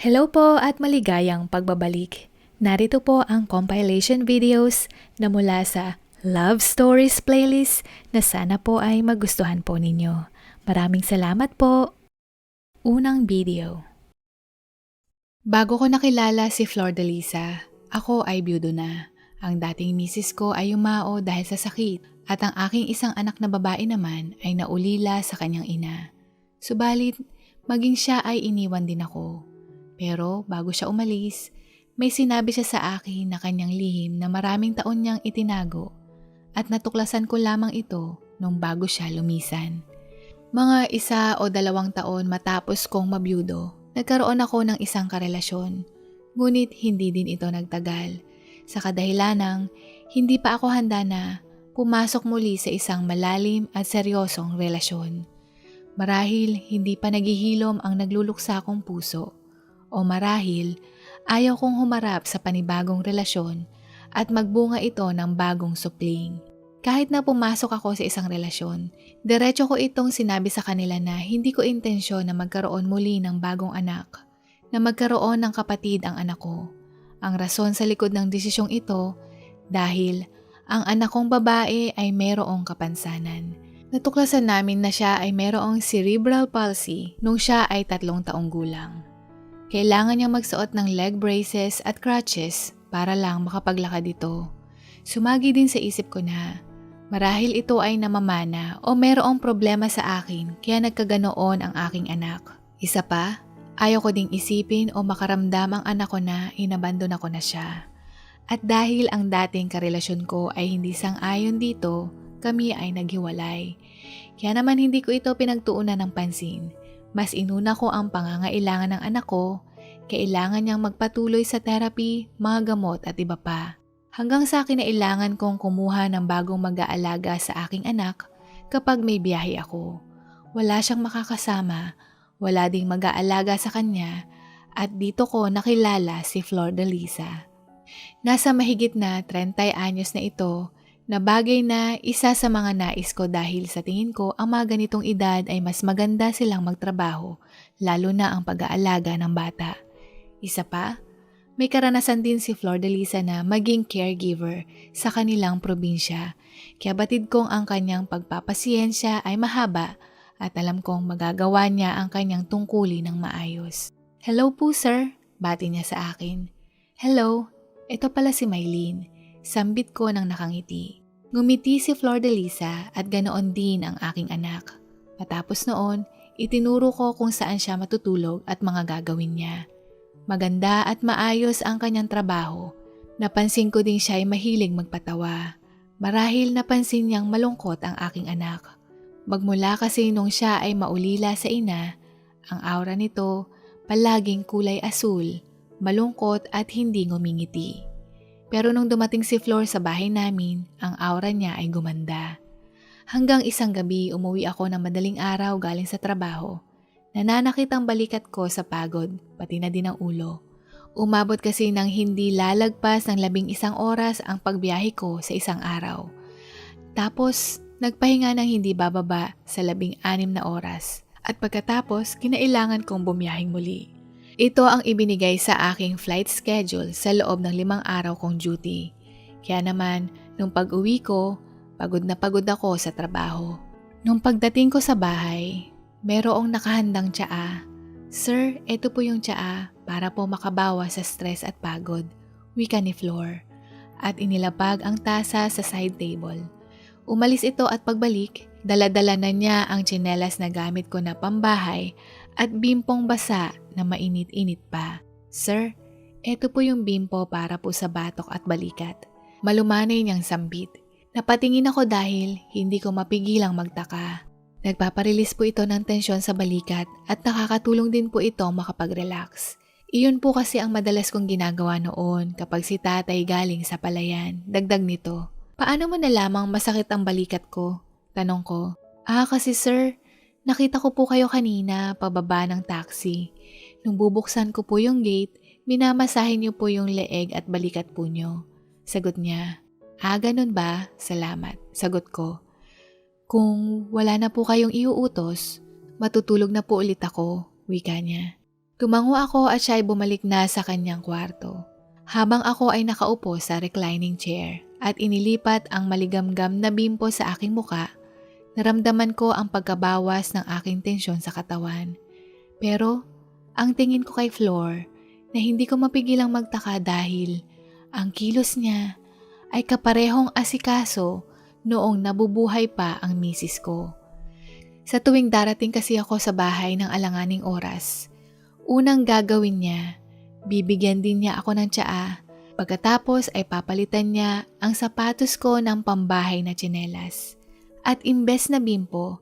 Hello po at maligayang pagbabalik. Narito po ang compilation videos na mula sa Love Stories playlist na sana po ay magustuhan po ninyo. Maraming salamat po. Unang video. Bago ko nakilala si Flor de Lisa, ako ay byudo na. Ang dating misis ko ay yumao dahil sa sakit at ang aking isang anak na babae naman ay naulila sa kanyang ina. Subalit, maging siya ay iniwan din ako. Pero bago siya umalis, may sinabi siya sa akin na kanyang lihim na maraming taon niyang itinago at natuklasan ko lamang ito nung bago siya lumisan. Mga 1 o 2 taon matapos kong mabyudo, nagkaroon ako ng isang karelasyon. Ngunit hindi din ito nagtagal. Sa kadahilanang, hindi pa ako handa na pumasok muli sa isang malalim at seryosong relasyon. Marahil hindi pa naghihilom ang nagluluksa kong puso. O marahil, ayaw kong humarap sa panibagong relasyon at magbunga ito ng bagong supling. Kahit na pumasok ako sa isang relasyon, diretso ko itong sinabi sa kanila na hindi ko intensyon na magkaroon muli ng bagong anak, na magkaroon ng kapatid ang anak ko. Ang rason sa likod ng desisyong ito, dahil ang anak kong babae ay mayroong kapansanan. Natuklasan namin na siya ay mayroong cerebral palsy nung siya ay 3 taong gulang. Kailangan niyang magsuot ng leg braces at crutches para lang makapaglakad ito. Sumagi din sa isip ko na marahil ito ay namamana o mayroong problema sa akin kaya nagkaganoon ang aking anak. Isa pa, ayaw ko ding isipin o makaramdam ang anak ko na inabandon ako na siya. At dahil ang dating karelasyon ko ay hindi sang-ayon dito, kami ay naghiwalay. Kaya naman hindi ko ito pinagtuunan ng pansin. Mas inuna ko ang pangangailangan ng anak ko, kailangan niyang magpatuloy sa therapy, mga gamot at iba pa. Hanggang sa kinailangan kong kumuha ng bagong mag-aalaga sa aking anak kapag may biyahe ako. Wala siyang makakasama, wala ding mag-aalaga sa kanya at dito ko nakilala si Flor de Lisa. Nasa mahigit na 30 anyos na ito, na bagay na isa sa mga nais ko dahil sa tingin ko ang mga ganitong edad ay mas maganda silang magtrabaho, lalo na ang pag-aalaga ng bata. Isa pa, may karanasan din si Flor de Lisa na maging caregiver sa kanilang probinsya, kaya batid kong ang kanyang pagpapasiyensya ay mahaba at alam kong magagawa niya ang kanyang tungkulin ng maayos. Hello po sir, bati niya sa akin. Hello, ito pala si Mylene, sambit ko ng nakangiti. Ngumiti si Flor de Lisa at ganoon din ang aking anak. Matapos noon, itinuro ko kung saan siya matutulog at mga gagawin niya. Maganda at maayos ang kanyang trabaho. Napansin ko din siya ay mahilig magpatawa. Marahil napansin niyang malungkot ang aking anak. Magmula kasi nung siya ay maulila sa ina, ang aura nito palaging kulay asul, malungkot at hindi ngumingiti. Pero nung dumating si Flor sa bahay namin, ang aura niya ay gumanda. Hanggang isang gabi umuwi ako ng madaling araw galing sa trabaho. Nananakit ang balikat ko sa pagod, pati na din ang ulo. Umabot kasi ng hindi lalagpas ng 11 oras ang pagbiyahe ko sa isang araw. Tapos, nagpahinga ng hindi bababa sa 16 na oras. At pagkatapos, kinailangan kong bumiyahing muli. Ito ang ibinigay sa aking flight schedule sa loob ng 5 araw kong duty. Kaya naman, nung pag-uwi ko, pagod na pagod ako sa trabaho. Nung pagdating ko sa bahay, merong nakahandang tsaa. Sir, ito po yung tsaa para po makabawas sa stress at pagod, wika ni Flor. At inilapag ang tasa sa side table. Umalis ito at pagbalik, dala-dala na niya ang tsinelas na gamit ko na pambahay at bimpong basa na mainit-init pa. Sir, eto po yung bimpo para po sa batok at balikat. Malumanay niyang sambit. Napatingin ako dahil hindi ko mapigilang magtaka. Nagpaparelease po ito ng tensyon sa balikat at nakakatulong din po ito makapag-relax. Iyon po kasi ang madalas kong ginagawa noon kapag si tatay galing sa palayan. Dagdag nito, paano mo nalamang masakit ang balikat ko? Tanong ko. Kasi sir, nakita ko po kayo kanina pababa ng taxi. Nung bubuksan ko po yung gate, minamasahin niyo po yung leeg at balikat po niyo. Sagot niya, ganun ba? Salamat. Sagot ko, kung wala na po kayong iuutos, matutulog na po ulit ako, wika niya. Tumango ako at siya ay bumalik na sa kanyang kwarto. Habang ako ay nakaupo sa reclining chair at inilipat ang maligamgam na bimpo sa aking muka, naramdaman ko ang pagkabawas ng aking tensyon sa katawan. Pero ang tingin ko kay Flor na hindi ko mapigilang magtaka dahil ang kilos niya ay kaparehong asikaso noong nabubuhay pa ang misis ko. Sa tuwing darating kasi ako sa bahay ng alanganing oras, unang gagawin niya, bibigyan din niya ako ng tsaa. Pagkatapos ay papalitan niya ang sapatos ko ng pambahay na tsinelas. At imbes na bimpo,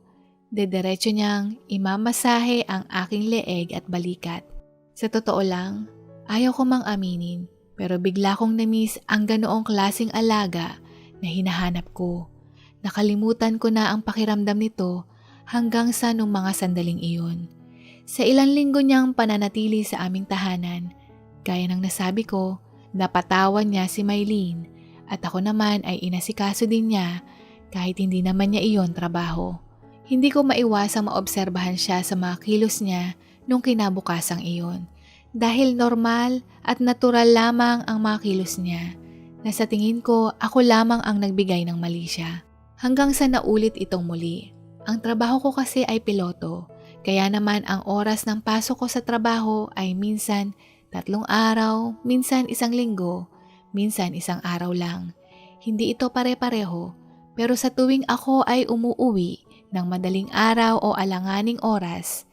dediretso niyang imamasahe ang aking leeg at balikat. Sa totoo lang, ayaw ko mang aminin, pero bigla kong na-miss ang ganoong klaseng alaga na hinahanap ko. Nakalimutan ko na ang pakiramdam nito hanggang sa nung mga sandaling iyon. Sa ilang linggo niyang pananatili sa aming tahanan, gaya ng nasabi ko, napatawan niya si Mylene at ako naman ay inasikaso din niya kahit hindi naman niya iyon trabaho. Hindi ko maiwasang maobserbahan siya sa mga kilos niya nung kinabukasang iyon dahil normal at natural lamang ang mga kilos niya na sa tingin ko ako lamang ang nagbigay ng mali siya. Hanggang sa naulit itong muli. Ang trabaho ko kasi ay piloto. Kaya naman ang oras ng pasok ko sa trabaho ay minsan 3 araw, minsan 1 linggo, minsan 1 araw lang. Hindi ito pare-pareho, pero sa tuwing ako ay umuuwi ng madaling araw o alanganing oras,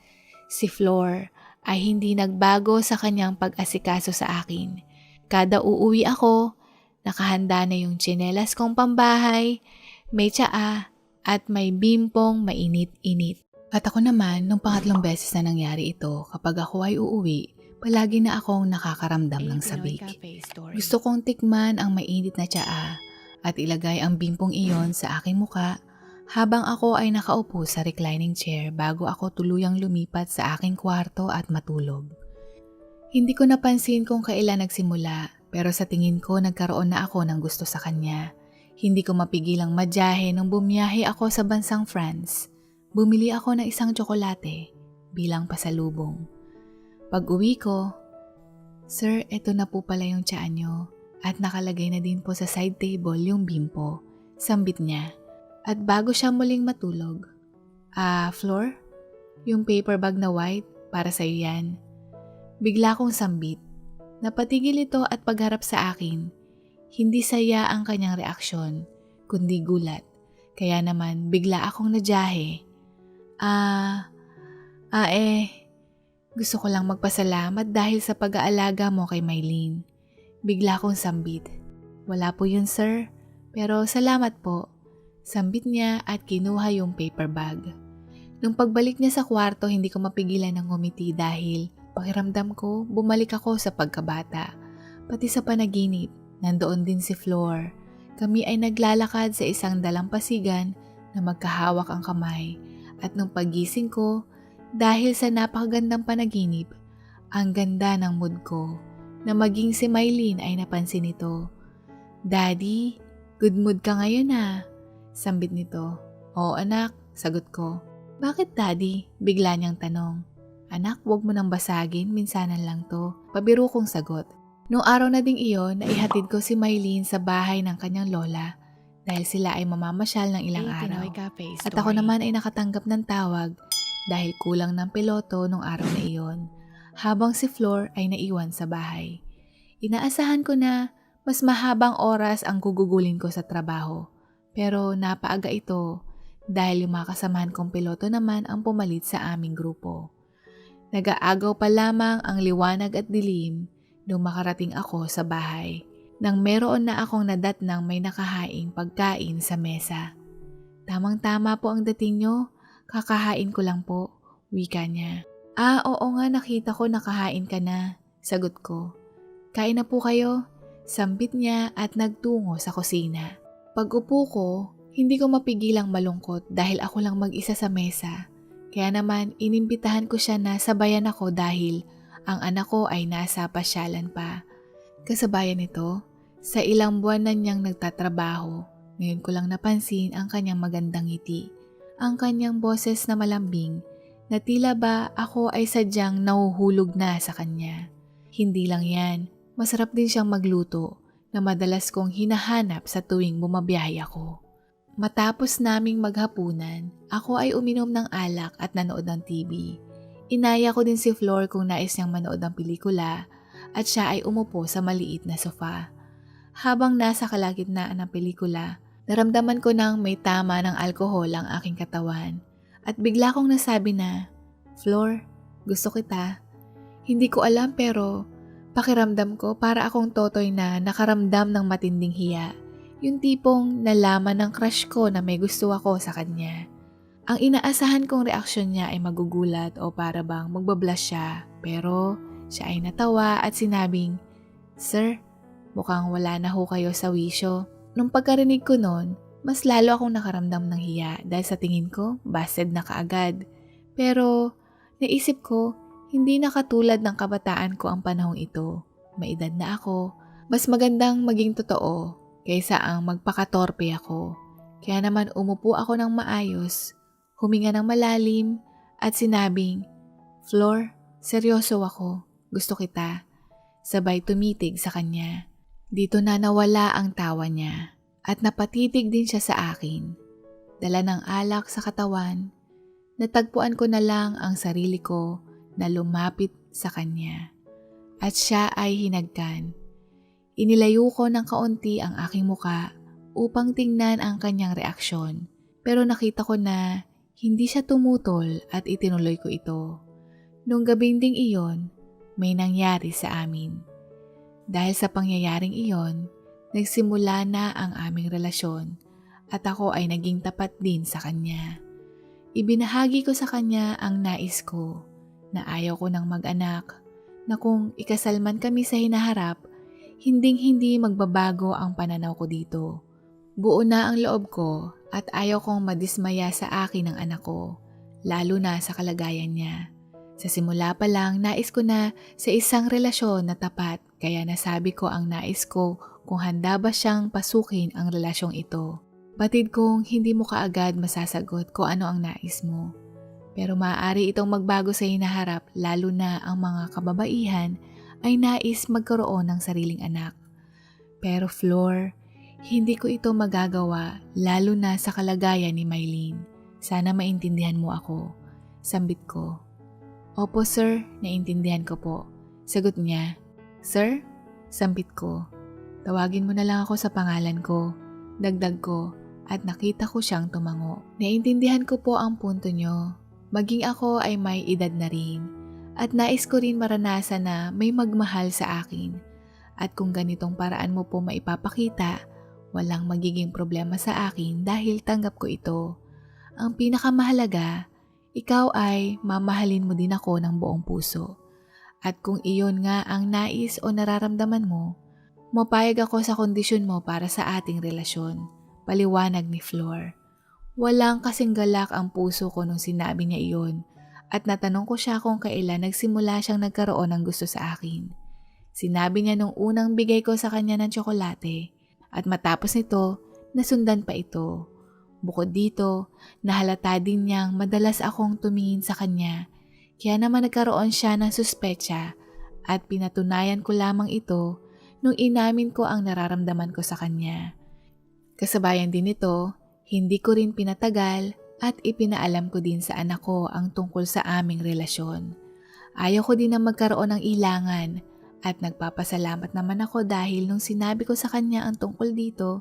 si Flor ay hindi nagbago sa kanyang pag-asikaso sa akin. Kada uuwi ako, nakahanda na yung tsinelas kong pambahay, may tsaa at may bimpong mainit-init. At ako naman, nung 2 beses na nangyari ito, kapag ako ay uuwi, palagi na akong nakakaramdam ng sabik. Gusto kong tikman ang mainit na tsaa at ilagay ang bimpong iyon sa aking muka habang ako ay nakaupo sa reclining chair bago ako tuluyang lumipat sa aking kwarto at matulog. Hindi ko napansin kung kailan nagsimula, pero sa tingin ko nagkaroon na ako ng gusto sa kanya. Hindi ko mapigilang madyahe nung bumiyahe ako sa bansang France. Bumili ako ng 1 tsokolate bilang pasalubong. Pag-uwi ko, "Sir, eto na po pala yung tsaa nyo at nakalagay na din po sa side table yung bimpo." Sambit niya. At bago siya muling matulog, Flor, yung paper bag na white, para sa'yo yan." Bigla kong sambit. Napatigil ito at pagharap sa akin. Hindi saya ang kanyang reaksyon, kundi gulat. Kaya naman bigla akong nadyahe. Gusto ko lang magpasalamat dahil sa pag-aalaga mo kay Mylene." Bigla kong sambit. "Wala po yun, sir. Pero salamat po." Sambit niya at kinuha yung paper bag. Nung pagbalik niya sa kwarto, hindi ko mapigilan ng ngumiti dahil pakiramdam ko bumalik ako sa pagkabata. Pati sa panaginip, nandoon din si Flor. Kami ay naglalakad sa isang dalampasigan na magkahawak ang kamay. At nung pagising ko, dahil sa napakagandang panaginip, ang ganda ng mood ko na maging si Mylene ay napansin nito. "Daddy, good mood ka ngayon ah." Sambit nito. "Oo anak," sagot ko. "Bakit daddy?" Bigla niyang tanong. "Anak, wag mo nang basagin, minsanan lang to." Pabiro kong sagot. Noong araw na ding iyon, naihatid ko si Mylene sa bahay ng kanyang lola dahil sila ay mamamasyal ng ilang araw. At ako naman ay nakatanggap ng tawag dahil kulang ng piloto nung araw na iyon, habang si Flor ay naiwan sa bahay. Inaasahan ko na mas mahabang oras ang gugugulin ko sa trabaho, pero napaaga ito dahil yung mga kasamahan kong piloto naman ang pumalit sa aming grupo. Nag-aagaw pa lamang ang liwanag at dilim nung makarating ako sa bahay. Nang meron na akong nadatnang may nakahaing pagkain sa mesa. "Tamang-tama po ang dating nyo, kakahain ko lang po," wika niya. Oo nga, nakita ko nakahain ka na," sagot ko. "Kain na po kayo," sambit niya at nagtungo sa kusina. Pag-upo ko, hindi ko mapigilang malungkot dahil ako lang mag-isa sa mesa. Kaya naman inimbitahan ko siya na sabayan ako dahil ang anak ko ay nasa pasyalan pa. Kasabayan nito, sa ilang buwan na niyang nagtatrabaho, ngayon ko lang napansin ang kanyang magandang ngiti, ang kanyang boses na malambing na tila ba ako ay sadyang nahuhulog na sa kanya. Hindi lang yan, masarap din siyang magluto na madalas kong hinahanap sa tuwing bumabiyahe ako. Matapos naming maghapunan, ako ay uminom ng alak at nanood ng TV. Inaya ko din si Flor kung nais niyang manood ng pelikula at siya ay umupo sa maliit na sofa. Habang nasa kalagitnaan ng pelikula, naramdaman ko nang may tama ng alkohol ang aking katawan at bigla kong nasabi na, "Flor, gusto kita." Hindi ko alam pero pakiramdam ko para akong totoy na nakaramdam ng matinding hiya. Yung tipong nalaman ng crush ko na may gusto ako sa kanya. Ang inaasahan kong reaksyon niya ay magugulat o para bang magbablush siya. Pero siya ay natawa at sinabing, "Sir, mukhang wala na ho kayo sa wisyo." Nung pagkarinig ko nun, mas lalo akong nakaramdam ng hiya dahil sa tingin ko, busted na kaagad. Pero naisip ko, hindi na katulad ng kabataan ko ang panahong ito. May edad na ako, mas magandang maging totoo kaysa ang magpakatorpe ako. Kaya naman umupo ako ng maayos, huminga ng malalim at sinabing, "Flor, seryoso ako, gusto kita." Sabay tumitig sa kanya. Dito na nawala ang tawa niya at napatitig din siya sa akin. Dala ng alak sa katawan, natagpuan ko na lang ang sarili ko na lumapit sa kanya. At siya ay hinagkan. Inilayo ko ng kaunti ang aking muka upang tingnan ang kanyang reaksyon. Pero nakita ko na hindi siya tumutol at itinuloy ko ito. Nung gabing ding iyon, may nangyari sa amin. Dahil sa pangyayaring iyon, nagsimula na ang aming relasyon at ako ay naging tapat din sa kanya. Ibinahagi ko sa kanya ang nais ko na ayaw ko ng mag-anak, na kung ikasal man kami sa hinaharap, hinding-hindi magbabago ang pananaw ko dito. Buo na ang loob ko at ayaw kong madismaya sa akin ng anak ko, lalo na sa kalagayan niya. Sa simula pa lang, nais ko na sa isang relasyon na tapat, kaya nasabi ko ang nais ko kung handa ba siyang pasukin ang relasyong ito. Batid kong hindi mo kaagad masasagot kung ano ang nais mo. Pero maaari itong magbago sa hinaharap, lalo na ang mga kababaihan ay nais magkaroon ng sariling anak. Pero Flor, hindi ko ito magagawa lalo na sa kalagayan ni Mylene. Sana maintindihan mo ako. Sambit ko. "Opo sir, naintindihan ko po." Sagot niya. "Sir?" Sambit ko. "Tawagin mo na lang ako sa pangalan ko." Dagdag ko at nakita ko siyang tumango. "Naintindihan ko po ang punto nyo. Maging ako ay may edad na rin. At nais ko rin maranasan na may magmahal sa akin. At kung ganitong paraan mo po maipapakita, walang magiging problema sa akin dahil tanggap ko ito. Ang pinakamahalaga, ikaw ay mamahalin mo din ako ng buong puso. At kung iyon nga ang nais o nararamdaman mo, mapayag ako sa kondisyon mo para sa ating relasyon." Paliwanag ni Flor. Walang kasing galak ang puso ko nung sinabi niya iyon. At natanong ko siya kung kailan nagsimula siyang nagkaroon ng gusto sa akin. Sinabi niya nung unang bigay ko sa kanya ng tsokolate at matapos nito, nasundan pa ito. Bukod dito, nahalata din niyang madalas akong tumingin sa kanya, kaya naman nagkaroon siya ng suspetsa at pinatunayan ko lamang ito nung inamin ko ang nararamdaman ko sa kanya. Kasabayan din ito, hindi ko rin pinatagal at ipinaalam ko din sa anak ko ang tungkol sa aming relasyon. Ayaw ko din na magkaroon ng ilangan at nagpapasalamat naman ako dahil nung sinabi ko sa kanya ang tungkol dito,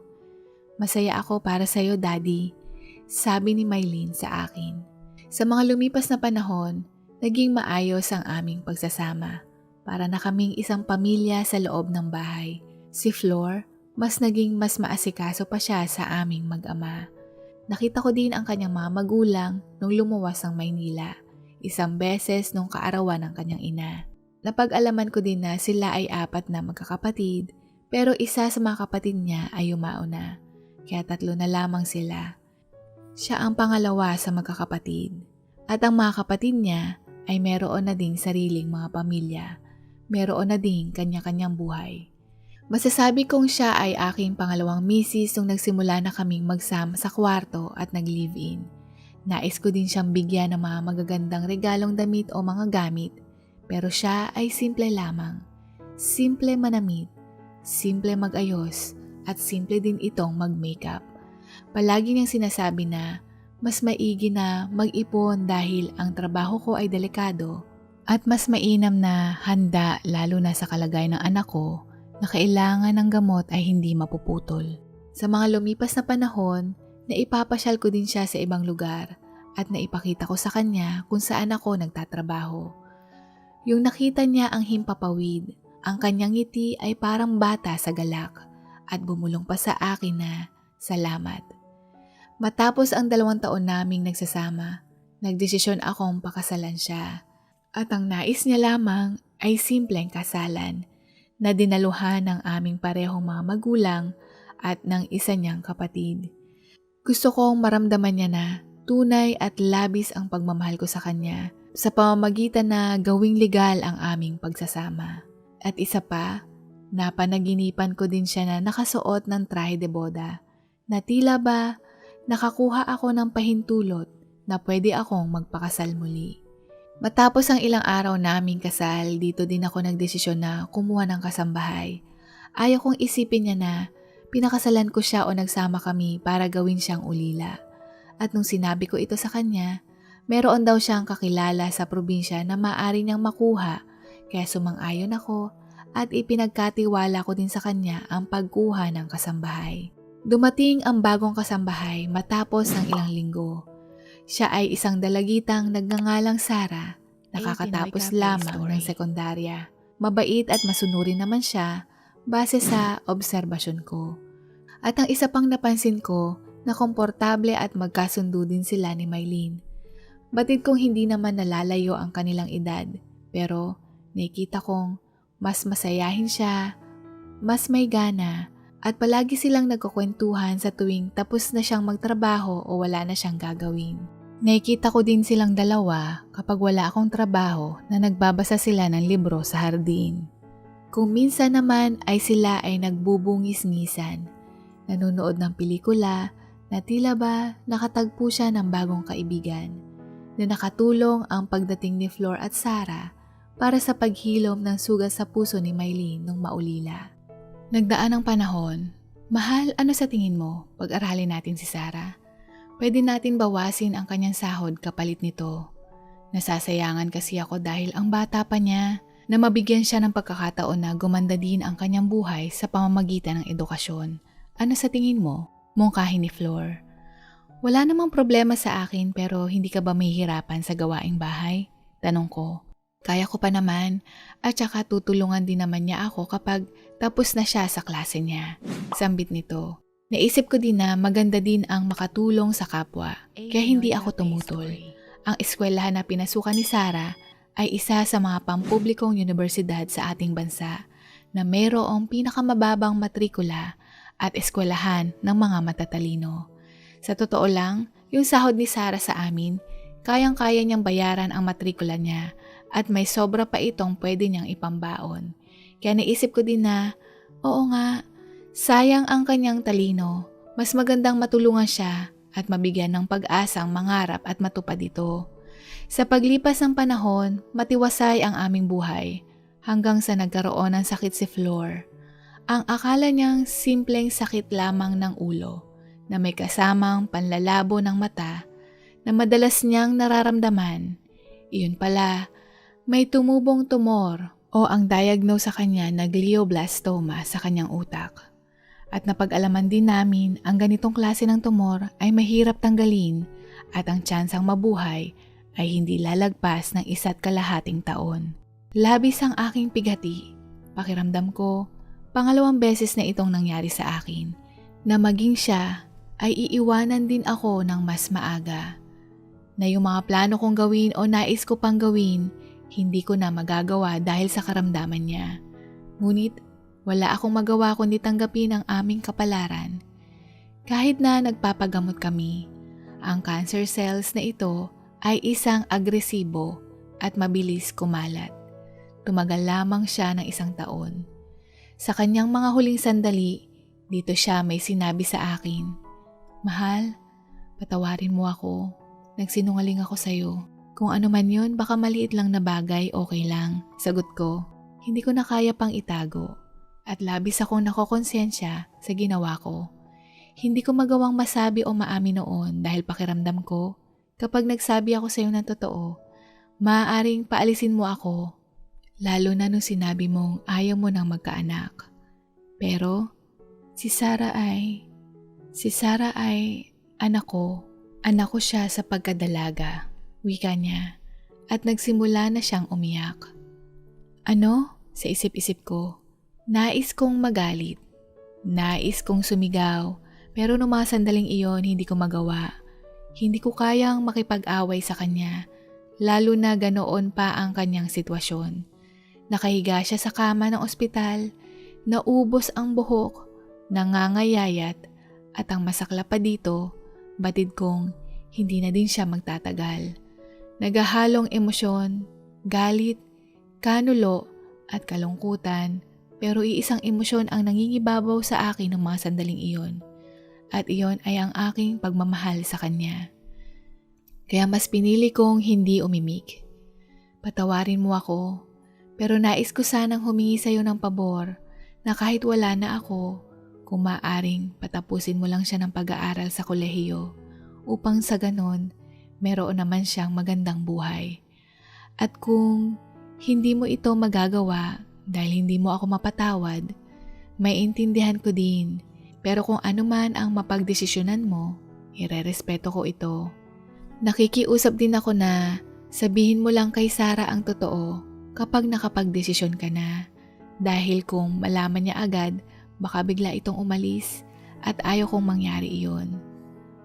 "Masaya ako para sa'yo, Daddy," sabi ni Mylene sa akin. Sa mga lumipas na panahon, naging maayos ang aming pagsasama. Para na kaming isang pamilya sa loob ng bahay. Si Flor, mas maasikaso pa siya sa aming mag-ama. Nakita ko din ang kanyang mga magulang nung lumuwas ng Maynila, isang beses nung kaarawan ng kanyang ina. Napag-alaman ko din na sila ay 4 na magkakapatid, pero isa sa mga kapatid niya ay yumao na, kaya 3 na lamang sila. Siya ang pangalawa sa magkakapatid, at ang mga kapatid niya ay meron na ding sariling mga pamilya, meron na ding kanya-kanyang buhay. Masasabi kong siya ay aking pangalawang misis nung nagsimula na kaming magsama sa kwarto at nag-live-in. Nais ko din siyang bigyan ng mga magagandang regalong damit o mga gamit, pero siya ay simple lamang. Simple manamit, simple magayos, at simple din itong mag-makeup. Palagi niyang sinasabi na mas maigi na mag-ipon dahil ang trabaho ko ay delikado at mas mainam na handa lalo na sa kalagayan ng anak ko na kailangan ng gamot ay hindi mapuputol. Sa mga lumipas na panahon, naipapasyal ko din siya sa ibang lugar at naipakita ko sa kanya kung saan ako nagtatrabaho. Yung nakita niya ang himpapawid, ang kanyang ngiti ay parang bata sa galak at bumulong pa sa akin na salamat. Matapos ang 2 taon naming nagsasama, nagdesisyon akong pakasalan siya. At ang nais niya lamang ay simpleng kasalan na dinaluhan ng aming parehong mga magulang at ng isa niyang kapatid. Gusto kong maramdaman niya na tunay at labis ang pagmamahal ko sa kanya sa pamamagitan na gawing legal ang aming pagsasama. At isa pa, napanaginipan ko din siya na nakasuot ng trahe de boda na tila ba nakakuha ako ng pahintulot na pwede akong magpakasal muli. Matapos ang ilang araw naming kasal, dito din ako nagdesisyon na kumuha ng kasambahay. Ayaw kong isipin niya na pinakasalan ko siya o nagsama kami para gawin siyang ulila. At nung sinabi ko ito sa kanya, meron daw siyang kakilala sa probinsya na maaari niyang makuha, kaya sumang-ayon ako at ipinagkatiwala ko din sa kanya ang pagkuha ng kasambahay. Dumating ang bagong kasambahay matapos ng ilang linggo. Siya ay isang dalagitang nagngangalang Sara, nakakatapos lamang ng sekundarya. Mabait at masunurin naman siya base sa obserbasyon ko. At ang isa pang napansin ko na komportable at magkasundo din sila ni Mylene. Batid kong hindi naman nalalayo ang kanilang edad, pero nakita kong mas masayahin siya, mas may gana, at palagi silang nagkukwentuhan sa tuwing tapos na siyang magtrabaho o wala na siyang gagawin. Nakikita ko din silang dalawa kapag wala akong trabaho na nagbabasa sila ng libro sa hardin. Kung minsan naman ay sila ay nagbubungis-ngisan, nanonood ng pelikula na tila ba nakatagpo siya ng bagong kaibigan na nakatulong ang pagdating ni Flor at Sarah para sa paghilom ng sugat sa puso ni Mylene nung maulila. Nagdaan ang panahon. Mahal, ano sa tingin mo? Pag-aralin natin si Sarah. Pwede natin bawasin ang kanyang sahod kapalit nito. Nasasayangan kasi ako dahil ang bata pa niya na mabigyan siya ng pagkakataon na gumanda din ang kanyang buhay sa pamamagitan ng edukasyon. Ano sa tingin mo? Mungkahi ni Flor. Wala namang problema sa akin pero hindi ka ba mahihirapan sa gawaing bahay? Tanong ko. Kaya ko pa naman at saka tutulungan din naman niya ako kapag tapos na siya sa klase niya. Sambit nito. Naisip ko din na maganda din ang makatulong sa kapwa, kaya hindi ako tumutol. Ang eskwelahan na pinasukan ni Sarah ay isa sa mga pampublikong universidad sa ating bansa na mayroong pinakamababang matrikula at eskwelahan ng mga matatalino. Sa totoo lang, yung sahod ni Sarah sa amin, kayang-kaya niyang bayaran ang matrikula niya at may sobra pa itong pwede niyang ipambaon. Kaya naisip ko din na, oo nga, sayang ang kanyang talino. Mas magandang matulungan siya at mabigyan ng pag-asang mangarap at matupad ito. Sa paglipas ng panahon, matiwasay ang aming buhay hanggang sa nagkaroon ng sakit si Flor. Ang akala niyang simpleng sakit lamang ng ulo na may kasamang panlalabo ng mata na madalas niyang nararamdaman. Iyon pala, may tumubong tumor o ang diagnose sa kanya na glioblastoma sa kanyang utak. At napag-alaman din namin ang ganitong klase ng tumor ay mahirap tanggalin at ang tsansang mabuhay ay hindi lalagpas ng 1.5 taon. Labis ang aking pighati. Pakiramdam ko, pangalawang beses na itong nangyari sa akin na maging siya ay iiwanan din ako ng mas maaga. Na yung mga plano kong gawin o nais ko pang gawin, hindi ko na magagawa dahil sa karamdaman niya. Ngunit wala akong magawa kundi tanggapin ang aming kapalaran. Kahit na nagpapagamot kami, ang cancer cells na ito ay isang agresibo at mabilis kumalat. Tumagal lamang siya ng 1 taon. Sa kanyang mga huling sandali, dito siya may sinabi sa akin, "Mahal, patawarin mo ako. Nagsinungaling ako sa'yo. Kung ano man yun, baka maliit lang na bagay, okay lang. Sagot ko, hindi ko na kaya pang itago. At labis akong nakokonsensya sa ginawa ko. Hindi ko magawang masabi o maamin noon dahil pakiramdam ko, kapag nagsabi ako sa'yo ng totoo, maaaring paalisin mo ako. Lalo na nung sinabi mong ayaw mo nang magkaanak. Pero, si Sarah ay anak ko. Anak ko siya sa pagkadalaga, wika niya, at nagsimula na siyang umiyak. Ano? Sa isip-isip ko, nais kong magalit. Nais kong sumigaw, pero nung mga sandaling iyon hindi ko magawa. Hindi ko kayang makipag-away sa kanya, lalo na ganoon pa ang kanyang sitwasyon. Nakahiga siya sa kama ng ospital, naubos ang buhok, nangangayayat, at ang masakla pa dito, batid kong hindi na din siya magtatagal. Nagahalong emosyon, galit, kanulo at kalungkutan, pero iisang emosyon ang nangingibabaw sa akin ng mga sandaling iyon. At iyon ay ang aking pagmamahal sa kanya. Kaya mas pinili kong hindi umimik. Patawarin mo ako, pero nais ko sanang humingi sa iyo ng pabor na kahit wala na ako, kung maaring patapusin mo lang siya ng pag-aaral sa kolehiyo upang sa ganon, meron naman siyang magandang buhay. At kung hindi mo ito magagawa dahil hindi mo ako mapatawad, maiintindihan ko din. Pero kung ano man ang mapagdesisyonan mo, irerespeto ko ito. Nakikiusap din ako na sabihin mo lang kay Sarah ang totoo kapag nakapagdesisyon ka na. Dahil kung malaman niya agad, baka bigla itong umalis at ayaw kong mangyari iyon.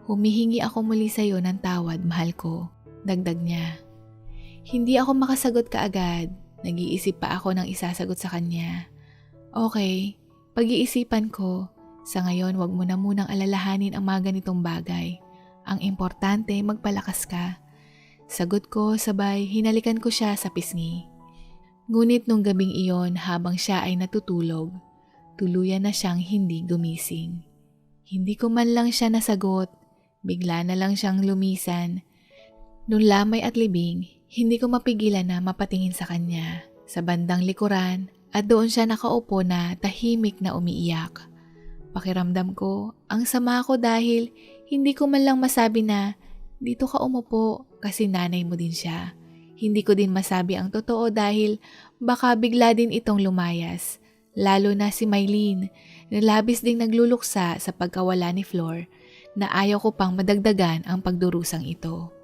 Humihingi ako muli sa iyo ng tawad, mahal ko. Dagdag niya. Hindi ako makasagot kaagad. Nag-iisip pa ako ng isasagot sa kanya. Okay, pag-iisipan ko. Sa ngayon, wag mo na munang alalahanin ang mga ganitong bagay. Ang importante, magpalakas ka. Sagot ko, sabay hinalikan ko siya sa pisngi. Ngunit nung gabing iyon habang siya ay natutulog, tuluyan na siyang hindi gumising. Hindi ko man lang siya nasagot. Bigla na lang siyang lumisan. Nung lamay at libing, hindi ko mapigilan na mapatingin sa kanya sa bandang likuran at doon siya nakaupo na tahimik na umiiyak. Pakiramdam ko, ang sama ko dahil hindi ko man lang masabi na dito ka umupo kasi nanay mo din siya. Hindi ko din masabi ang totoo dahil baka bigla din itong lumayas. Lalo na si Mylene na labis ding nagluluksa sa pagkawala ni Flor na ayaw ko pang madagdagan ang pagdurusang ito.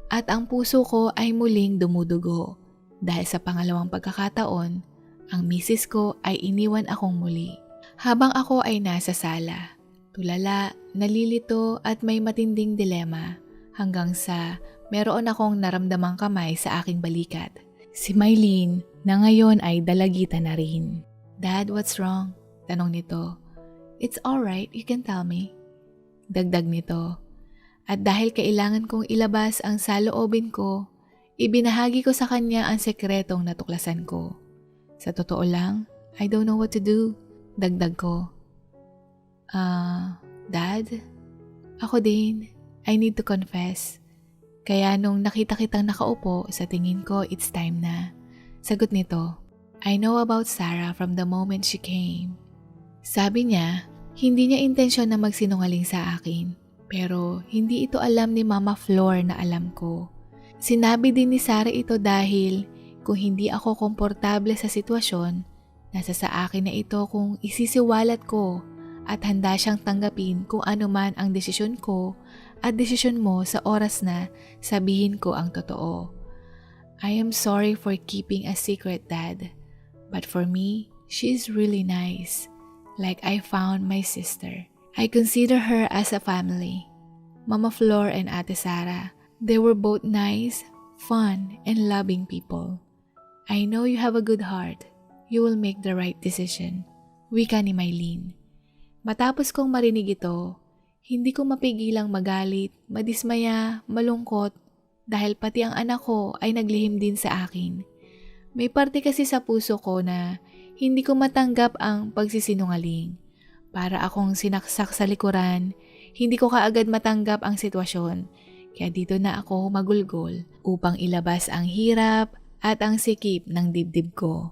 At ang puso ko ay muling dumudugo dahil sa pangalawang pagkakataon, ang misis ko ay iniwan akong muli. Habang ako ay nasa sala, tulala, nalilito at may matinding dilema hanggang sa meron akong naramdamang kamay sa aking balikat. Si Mylene na ngayon ay dalagita na rin. Dad, what's wrong? Tanong nito. It's alright, you can tell me. Dagdag nito. At dahil kailangan kong ilabas ang saloobin ko, ibinahagi ko sa kanya ang sekretong natuklasan ko. Sa totoo lang, I don't know what to do. Dagdag ko. Dad? Ako din. I need to confess. Kaya nung nakita kitang nakaupo, sa tingin ko it's time na. Sagot nito. I know about Sarah from the moment she came. Sabi niya, hindi niya intensyon na magsinungaling sa akin. Pero hindi ito alam ni Mama Flor na alam ko. Sinabi din ni Sarah ito dahil kung hindi ako komportable sa sitwasyon, nasa sa akin na ito kung isisiwalat ko at handa siyang tanggapin kung ano man ang desisyon ko at desisyon mo sa oras na sabihin ko ang totoo. I am sorry for keeping a secret, Dad. But for me, she is really nice. Like I found my sister. I consider her as a family. Mama Flor and Ate Sarah, they were both nice, fun, and loving people. I know you have a good heart. You will make the right decision. Wika ni Mylene. Matapos kong marinig ito, hindi ko mapigilang magalit, madismaya, malungkot, dahil pati ang anak ko ay naglihim din sa akin. May parte kasi sa puso ko na hindi ko matanggap ang pagsisinungaling. Para akong sinaksak sa likuran, hindi ko kaagad matanggap ang sitwasyon. Kaya dito na ako magulgol upang ilabas ang hirap at ang sikip ng dibdib ko.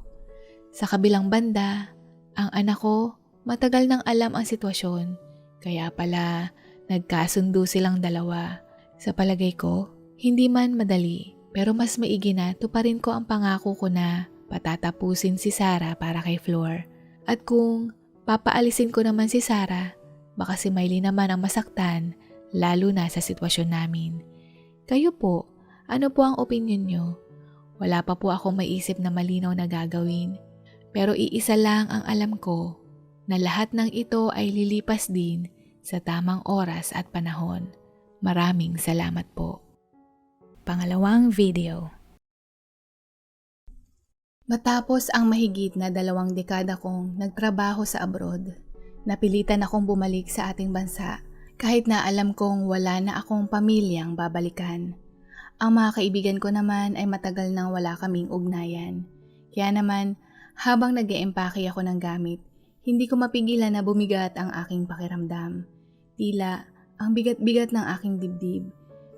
Sa kabilang banda, ang anak ko matagal nang alam ang sitwasyon. Kaya pala nagkasundo silang dalawa. Sa palagay ko, hindi man madali pero mas maigi na tuparin ko ang pangako ko na patatapusin si Sarah para kay Flor. At kung papaalisin ko naman si Sarah, baka si Miley naman ang masaktan lalo na sa sitwasyon namin. Kayo po, ano po ang opinion nyo? Wala pa po akong maisip na malinaw na gagawin. Pero iisa lang ang alam ko, na lahat ng ito ay lilipas din sa tamang oras at panahon. Maraming salamat po. Pangalawang video. Matapos ang mahigit na 2 dekada kong nagtrabaho sa abroad, napilitan akong bumalik sa ating bansa kahit na alam kong wala na akong pamilyang babalikan. Ang mga kaibigan ko naman ay matagal nang wala kaming ugnayan. Kaya naman, habang nag-eempake ako ng gamit, hindi ko mapigilan na bumigat ang aking pakiramdam. Tila ang bigat-bigat ng aking dibdib.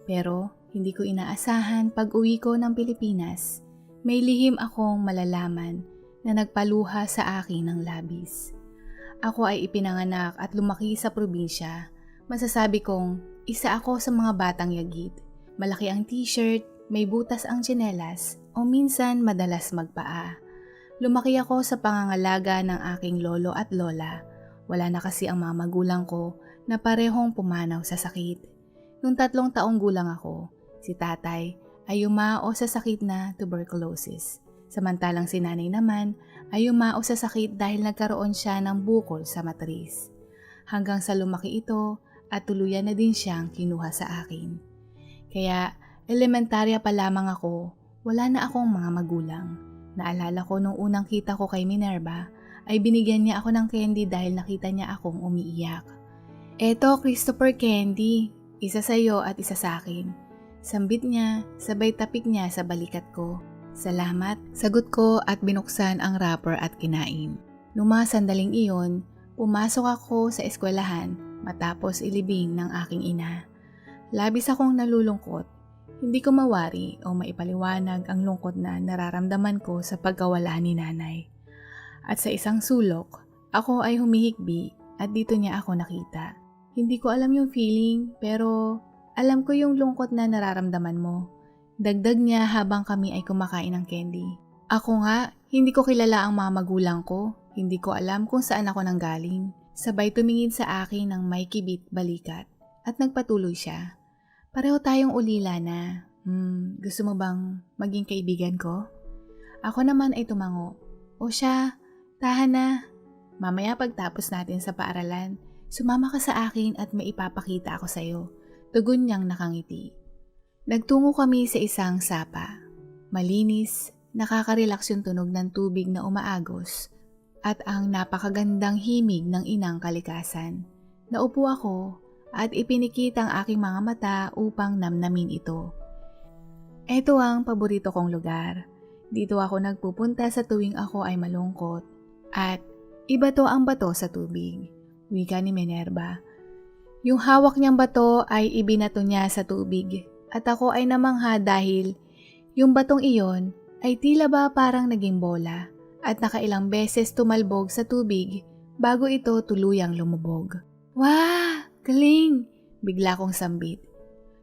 Pero hindi ko inaasahan pag uwi ko ng Pilipinas, may lihim akong malalaman na nagpaluha sa akin ng labis. Ako ay ipinanganak at lumaki sa probinsya. Masasabi kong isa ako sa mga batang yagit. Malaki ang t-shirt, may butas ang tsinelas, o minsan madalas magpaa. Lumaki ako sa pangangalaga ng aking lolo at lola. Wala na kasi ang mga magulang ko na parehong pumanaw sa sakit. Nung 3 taong gulang ako, si tatay ay yumao sa sakit na tuberculosis. Samantalang si nanay naman ay yumao sa sakit dahil nagkaroon siya ng bukol sa matris. Hanggang sa lumaki ito at tuluyan na din siyang kinuha sa akin. Kaya elementarya pa lamang ako, wala na akong mga magulang. Naalala ko nung unang kita ko kay Minerva ay binigyan niya ako ng candy dahil nakita niya akong umiiyak. Eto, Christopher candy, isa sa iyo at isa sa akin. Sambit niya, sabay tapik niya sa balikat ko. Salamat, sagot ko at binuksan ang wrapper at kinain. Nung mga sandaling iyon, pumasok ako sa eskwelahan matapos ilibing ng aking ina. Labis akong nalulungkot. Hindi ko mawari o maipaliwanag ang lungkot na nararamdaman ko sa pagkawala ni nanay. At sa isang sulok, ako ay humihikbi at dito niya ako nakita. Hindi ko alam yung feeling pero alam ko yung lungkot na nararamdaman mo. Dagdag niya habang kami ay kumakain ng candy. Ako nga, hindi ko kilala ang mga magulang ko. Hindi ko alam kung saan ako nanggaling. Sabay tumingin sa akin ng may kibit balikat at nagpatuloy siya. Pareho tayong ulila na. Gusto mo bang maging kaibigan ko? Ako naman ay tumango. O siya, tahan na. Mamaya pagtapos natin sa paaralan, sumama ka sa akin at maipapakita ako sa'yo. Tugon niyang nakangiti. Nagtungo kami sa isang sapa. Malinis, nakaka-relax yung tunog ng tubig na umaagos at ang napakagandang himig ng inang kalikasan. Naupo ako at ipinikit ang aking mga mata upang namnamin ito. Ito ang paborito kong lugar. Dito ako nagpupunta sa tuwing ako ay malungkot. At iba to ang bato sa tubig, wika ni Minerva. Yung hawak niyang bato ay ibinato niya sa tubig at ako ay namangha dahil yung batong iyon ay tila ba parang naging bola at nakailang beses tumalbog sa tubig bago ito tuluyang lumubog. Wah! Galing! Bigla kong sambit.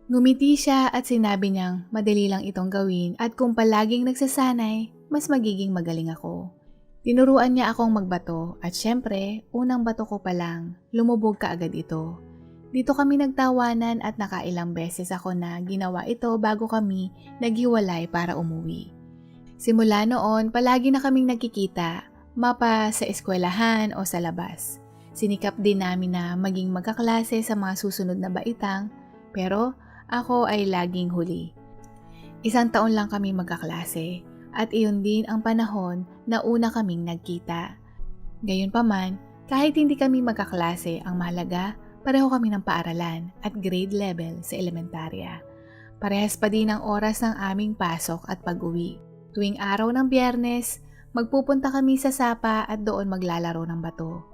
Ngumiti siya at sinabi niyang madali lang itong gawin at kung palaging nagsasanay, mas magiging magaling ako. Tinuruan niya akong magbato at syempre, unang bato ko pa lang, lumubog kaagad ito. Dito kami nagtawanan at nakailang beses ako na ginawa ito bago kami naghiwalay para umuwi. Simula noon, palagi na kaming nagkikita, mapa sa eskwelahan o sa labas. Sinikap din namin na maging magkaklase sa mga susunod na baitang, pero ako ay laging huli. 1 taon lang kami magkaklase at iyon din ang panahon na una kaming nagkita. Gayunpaman, kahit hindi kami magkaklase, ang mahalaga, pareho kami ng paaralan at grade level sa elementarya. Parehas pa din ang oras ng aming pasok at pag-uwi. Tuwing araw ng Biyernes, magpupunta kami sa sapa at doon maglalaro ng bato.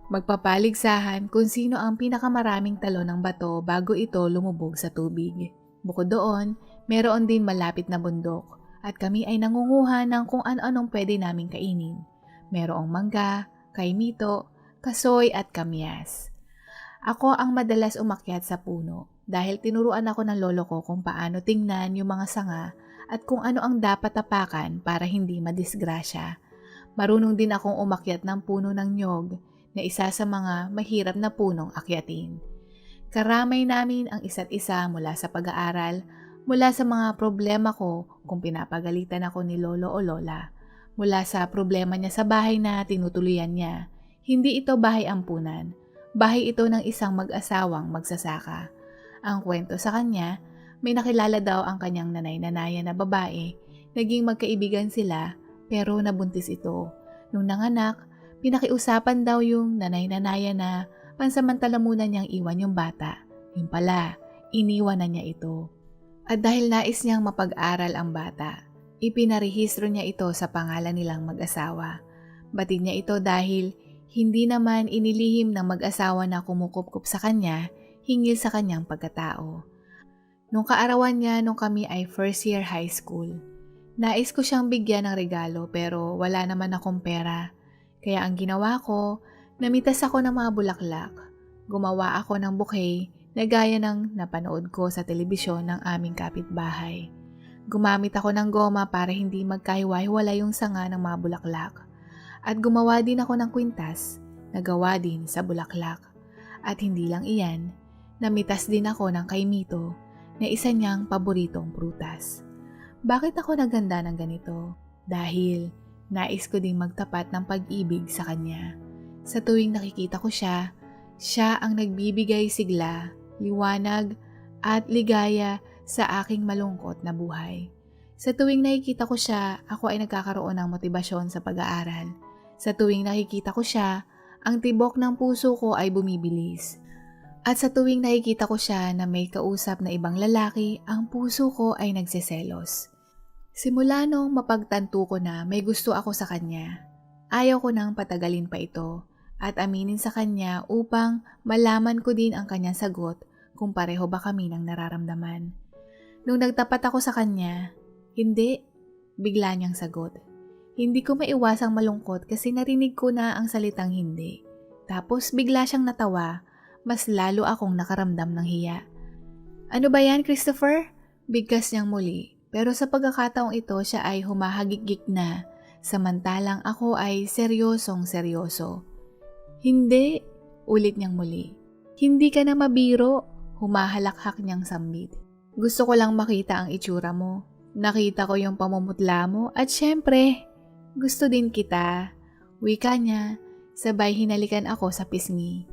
Magpapaligsahan kung sino ang pinakamaraming talo ng bato bago ito lumubog sa tubig. Bukod doon, meron din malapit na bundok at kami ay nangunguha ng kung ano-anong pwede naming kainin. Merong mangga, kaimito, kasoy at kamyas. Ako ang madalas umakyat sa puno dahil tinuruan ako ng lolo ko kung paano tingnan yung mga sanga at kung ano ang dapat tapakan para hindi madisgrasya. Marunong din akong umakyat ng puno ng nyog na isa sa mga mahirap na punong akyatin. Karamay namin ang isa't isa mula sa pag-aaral, mula sa mga problema ko kung pinapagalitan ako ni lolo o lola, mula sa problema niya sa bahay na tinutuluyan niya. Hindi ito bahay ampunan, bahay ito ng isang mag-asawang magsasaka. Ang kwento sa kanya, may nakilala daw ang kanyang nanay-nanayan na babae, naging magkaibigan sila pero nabuntis ito. Nung nanganak, pinakiusapan daw yung nanay-nanayan na pansamantala muna niyang iwan yung bata. Yung pala, iniwan na niya ito. At dahil nais niyang mapag-aral ang bata, ipinarehistro niya ito sa pangalan nilang mag-asawa. Batid niya ito dahil hindi naman inilihim ng mag-asawa na kumukupkup sa kanya hinggil sa kanyang pagkatao. Nung kaarawan niya nung kami ay first year high school, nais ko siyang bigyan ng regalo pero wala naman akong pera. Kaya ang ginawa ko, namitas ako ng mga bulaklak. Gumawa ako ng bouquet na gaya ng napanood ko sa telebisyon ng aming kapitbahay. Gumamit ako ng goma para hindi magkahiwa-hiwala yung sanga ng mga bulaklak. At gumawa din ako ng kwintas na gawa din sa bulaklak. At hindi lang iyan, namitas din ako ng kaimito na isa niyang paboritong prutas. Bakit ako naganda ng ganito? Dahil nais ko ding magtapat ng pag-ibig sa kanya. Sa tuwing nakikita ko siya, siya ang nagbibigay sigla, liwanag at ligaya sa aking malungkot na buhay. Sa tuwing nakikita ko siya, ako ay nagkakaroon ng motibasyon sa pag-aaral. Sa tuwing nakikita ko siya, ang tibok ng puso ko ay bumibilis. At sa tuwing nakikita ko siya na may kausap na ibang lalaki, ang puso ko ay nagseselos. Simula nung mapagtanto ko na may gusto ako sa kanya, ayaw ko nang patagalin pa ito at aminin sa kanya upang malaman ko din ang kanyang sagot kung pareho ba kami ng nararamdaman. Nung nagtapat ako sa kanya, hindi, bigla niyang sagot. Hindi ko maiwasang malungkot kasi narinig ko na ang salitang hindi. Tapos bigla siyang natawa, mas lalo akong nakaramdam ng hiya. Ano ba yan, Christopher? Bigkas niyang muli, pero sa pagkakataong ito siya ay humahagikik na, samantalang ako ay seryosong seryoso. Hindi, ulit niyang muli. Hindi ka na mabiro, humahalakhak niyang sambit. Gusto ko lang makita ang itsura mo. Nakita ko yung pamumutla mo at syempre, gusto din kita. Wika niya, sabay hinalikan ako sa pisngi.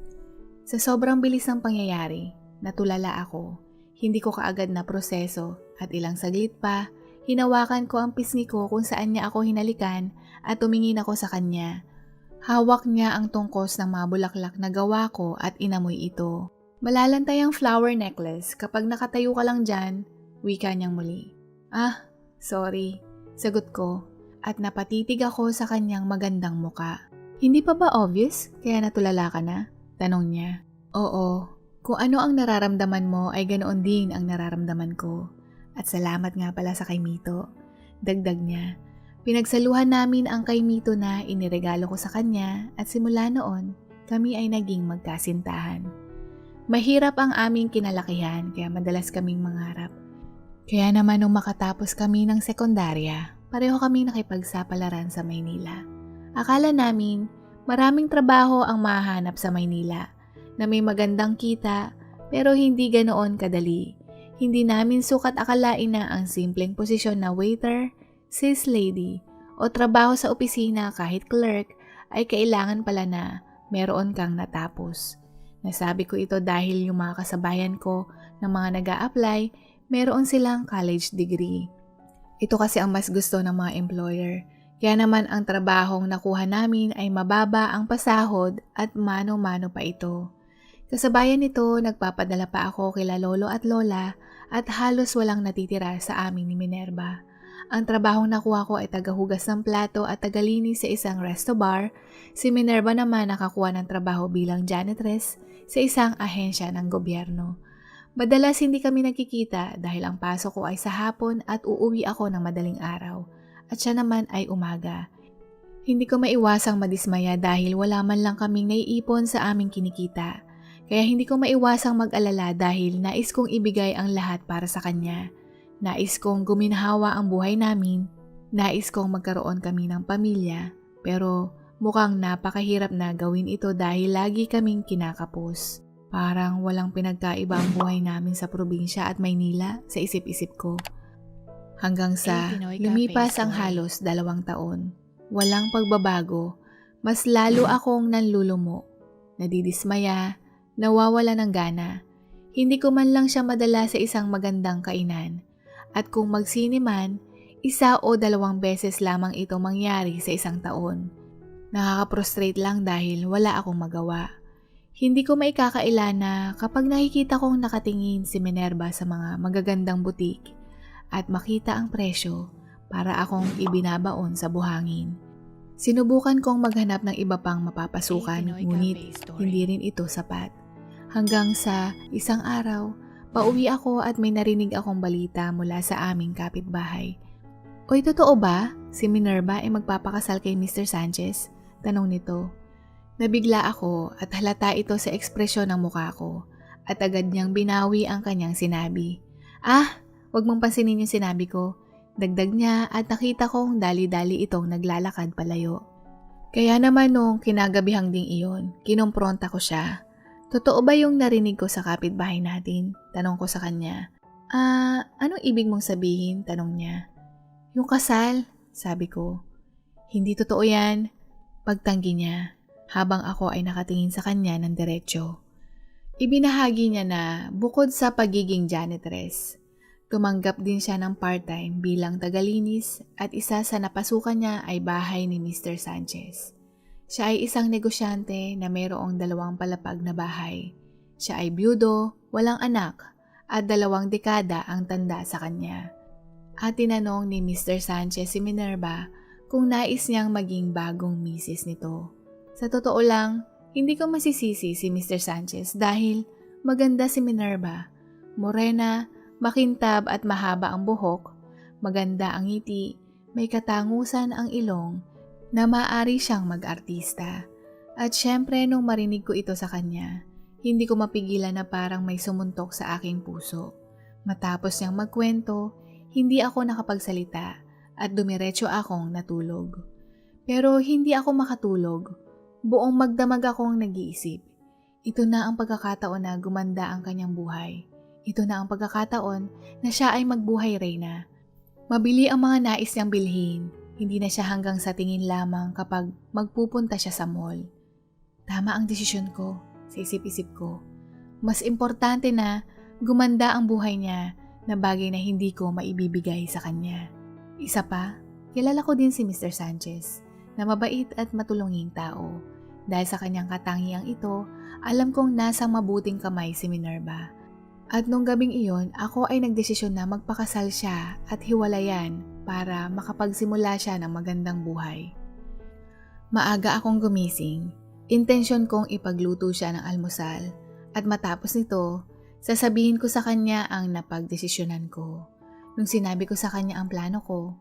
Sa sobrang bilis ng pangyayari, natulala ako. Hindi ko kaagad na proseso at ilang saglit pa, hinawakan ko ang pisngi ko kung saan niya ako hinalikan at tumingin ako sa kanya. Hawak niya ang tungkos ng mga bulaklak na gawa ko at inamoy ito. Malalantay ang flower necklace kapag nakatayo ka lang dyan, wika niyang muli. Ah, sorry, sagot ko at napatitig ako sa kanyang magandang muka. Hindi pa ba obvious kaya natulala ka na? Tanong niya. Oo, kung ano ang nararamdaman mo ay ganoon din ang nararamdaman ko. At salamat nga pala sa kay Mito. Dagdag niya. Pinagsaluhan namin ang kay Mito na iniregalo ko sa kanya at simula noon, kami ay naging magkasintahan. Mahirap ang aming kinalakihan kaya madalas kaming mangarap. Kaya naman nung makatapos kami ng sekundarya, pareho kaming nakipagsapalaran sa Maynila. Akala namin, maraming trabaho ang mahanap sa Maynila na may magandang kita pero hindi ganoon kadali. Hindi namin sukat akalain na ang simpleng posisyon na waiter, sales lady o trabaho sa opisina kahit clerk ay kailangan pala na meron kang natapos. Nasabi ko ito dahil yung mga kasabayan ko ng mga nag-a-apply, meron silang college degree. Ito kasi ang mas gusto ng mga employer. Kaya naman ang trabahong nakuha namin ay mababa ang pasahod at mano-mano pa ito. Kasabayan nito, nagpapadala pa ako kila lolo at lola at halos walang natitira sa amin ni Minerva. Ang trabahong nakuha ko ay tagahugas ng plato at tagalinis sa isang resto bar. Si Minerva naman nakakuha ng trabaho bilang janitress sa isang ahensya ng gobyerno. Madalas hindi kami nagkikita dahil ang pasok ko ay sa hapon at uuwi ako ng madaling araw at siya naman ay umaga. Hindi ko maiwasang madismaya dahil wala man lang kaming naiipon sa aming kinikita. Kaya hindi ko maiwasang mag-alala dahil nais kong ibigay ang lahat para sa kanya. Nais kong guminhawa ang buhay namin. Nais kong magkaroon kami ng pamilya. Pero mukhang napakahirap na gawin ito dahil lagi kaming kinakapos. Parang walang pinagkaiba ang buhay namin sa probinsya at Maynila sa isip-isip ko. Hanggang sa lumipas ang halos 2 taon. Walang pagbabago, mas lalo akong nanlulumo, nadidismaya, nawawala ng gana. Hindi ko man lang siya madala sa isang magandang kainan. At kung magsini man, 1 o 2 beses lamang ito mangyari sa isang taon. Nakaka-prostrate lang dahil wala akong magawa. Hindi ko maikakaila na kapag nakikita kong nakatingin si Minerva sa mga magagandang butik at makita ang presyo para akong ibinabaon sa buhangin. Sinubukan kong maghanap ng iba pang mapapasukan ngunit hindi rin ito sapat. Hanggang sa isang araw, pauwi ako at may narinig akong balita mula sa aming kapitbahay. "Oy, totoo ba? Si Minerva ay magpapakasal kay Mr. Sanchez?" Tanong nito. Nabigla ako at halata ito sa ekspresyon ng mukha ko at agad niyang binawi ang kanyang sinabi. Wag mong pansinin yung sinabi ko. Dagdag niya at nakita kong dali-dali itong naglalakad palayo. Kaya naman nung kinagabihang ding iyon, kinompronta ko siya. "Totoo ba yung narinig ko sa kapitbahay natin?" Tanong ko sa kanya. Anong ibig mong sabihin?" Tanong niya. "Yung kasal," sabi ko. "Hindi totoo yan," pagtanggi niya. Habang ako ay nakatingin sa kanya ng diretsyo. Ibinahagi niya na bukod sa pagiging janitress, tumanggap din siya ng part-time bilang tagalinis at isa sa napasukan niya ay bahay ni Mr. Sanchez. Siya ay isang negosyante na mayroong 2 palapag na bahay. Siya ay byudo, walang anak at 2 dekada ang tanda sa kanya. At tinanong ni Mr. Sanchez si Minerva kung nais niyang maging bagong misis nito. Sa totoo lang, hindi ko masisisi si Mr. Sanchez dahil maganda si Minerva. Morena, makintab at mahaba ang buhok, maganda ang ngiti, may katangusan ang ilong na maaari siyang mag-artista. At syempre nung marinig ko ito sa kanya, hindi ko mapigilan na parang may sumuntok sa aking puso. Matapos niyang magkwento, hindi ako nakapagsalita at dumiretso akong natulog. Pero hindi ako makatulog. Buong magdamag akong nag-iisip. Ito na ang pagkakataon na gumanda ang kanyang buhay. Ito na ang pagkakataon na siya ay magbuhay reyna. Mabili ang mga nais niyang bilhin. Hindi na siya hanggang sa tingin lamang kapag magpupunta siya sa mall. Tama ang desisyon ko, sa isip-isip ko. Mas importante na gumanda ang buhay niya na bagay na hindi ko maibibigay sa kanya. Isa pa, kilala ko din si Mr. Sanchez na mabait at matulunging tao. Dahil sa kanyang katangiang ito, alam kong nasa mabuting kamay si Minerva. At nung gabing iyon, ako ay nagdesisyon na magpakasal siya at hiwalayan para makapagsimula siya ng magandang buhay. Maaga akong gumising. Intensyon kong ipagluto siya ng almusal. At matapos nito, sasabihin ko sa kanya ang napagdesisyonan ko. Nung sinabi ko sa kanya ang plano ko,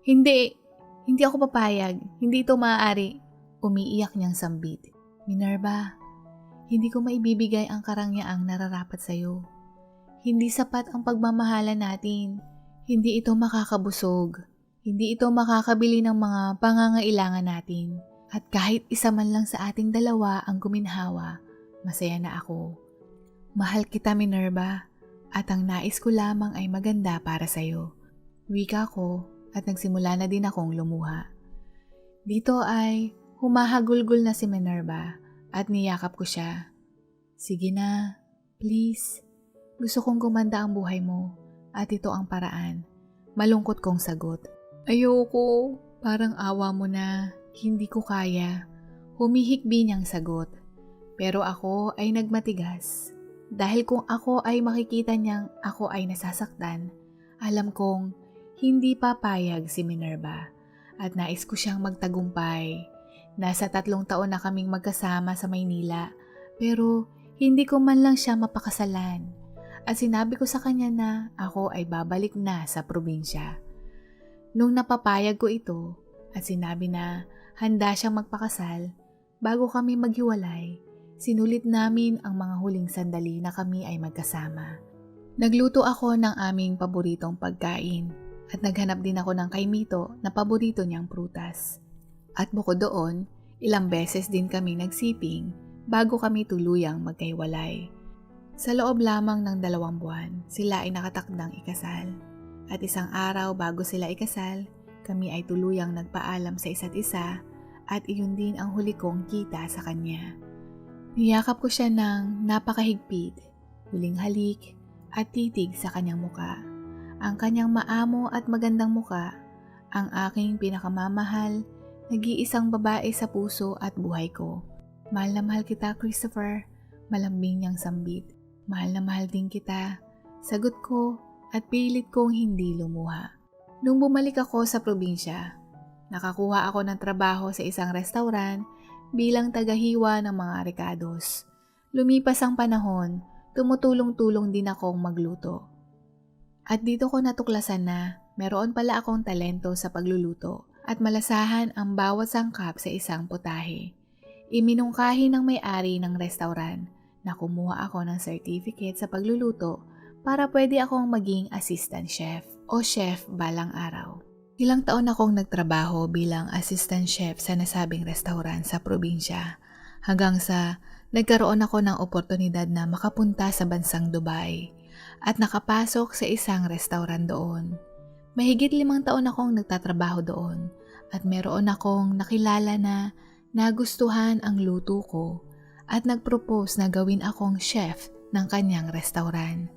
Hindi ako papayag, hindi ito maaari." Umiiyak niyang sambit. "Minerva, hindi ko maibibigay ang karangyaang nararapat sa iyo. Hindi sapat ang pagmamahalan natin. Hindi ito makakabusog. Hindi ito makakabili ng mga pangangailangan natin. At kahit isa man lang sa ating 2 ang guminhawa, masaya na ako. Mahal kita, Minerva, at ang nais ko lamang ay maganda para sa iyo." Wika ko at nagsimula na din akong lumuha. Dito ay humahagulgol na si Minerva at niyakap ko siya. "Sige na, please. Gusto kong gumanda ang buhay mo at ito ang paraan." Malungkot kong sagot. "Ayoko, parang awa mo na. Hindi ko kaya." Humihikbi niyang sagot. Pero ako ay nagmatigas. Dahil kung ako ay makikita niyang ako ay nasasaktan, alam kong hindi papayag si Minerva at nais ko siyang magtagumpay. Nasa 3 taon na kaming magkasama sa Maynila pero hindi ko man lang siya mapakasalan. at sinabi ko sa kanya na ako ay babalik na sa probinsya. Nung napapayag ko ito at sinabi na handa siyang magpakasal, bago kami maghiwalay, sinulit namin ang mga huling sandali na kami ay magkasama. Nagluto ako ng aming paboritong pagkain at naghanap din ako ng kay Mito na paborito niyang prutas. At bukod doon, ilang beses din kami nagsiping bago kami tuluyang magkahiwalay. Sa loob lamang ng 2 buwan, sila ay nakatakdang ikasal. At isang araw bago sila ikasal, kami ay tuluyang nagpaalam sa isa't isa at iyon din ang huli kong kita sa kanya. Niyakap ko siya ng napakahigpit, huling halik at titig sa kanyang muka. Ang kanyang maamo at magandang muka, ang aking pinakamamahal, nag-iisang babae sa puso at buhay ko. Mahal na mahal kita, Christopher, malambing niyang sambit. Mahal na mahal din kita, sagot ko at pilit kong hindi lumuha. Nung bumalik ako sa probinsya, nakakuha ako ng trabaho sa isang restaurant bilang tagahiwa ng mga recados. Lumipas ang panahon, tumutulong-tulong din akong magluto. At dito ko natuklasan na meron pala akong talento sa pagluluto at malasahan ang bawat sangkap sa isang putahe. Iminungkahi ng may-ari ng restaurant na kumuha ako ng certificate sa pagluluto para pwede akong maging assistant chef o chef balang araw. Ilang taon akong nagtrabaho bilang assistant chef sa nasabing restaurant sa probinsya hanggang sa nagkaroon ako ng oportunidad na makapunta sa bansang Dubai at nakapasok sa isang restaurant doon. Mahigit 5 taon akong nagtatrabaho doon at meron akong nakilala na nagustuhan ang luto ko at nag-propose na gawin akong chef ng kanyang restaurant.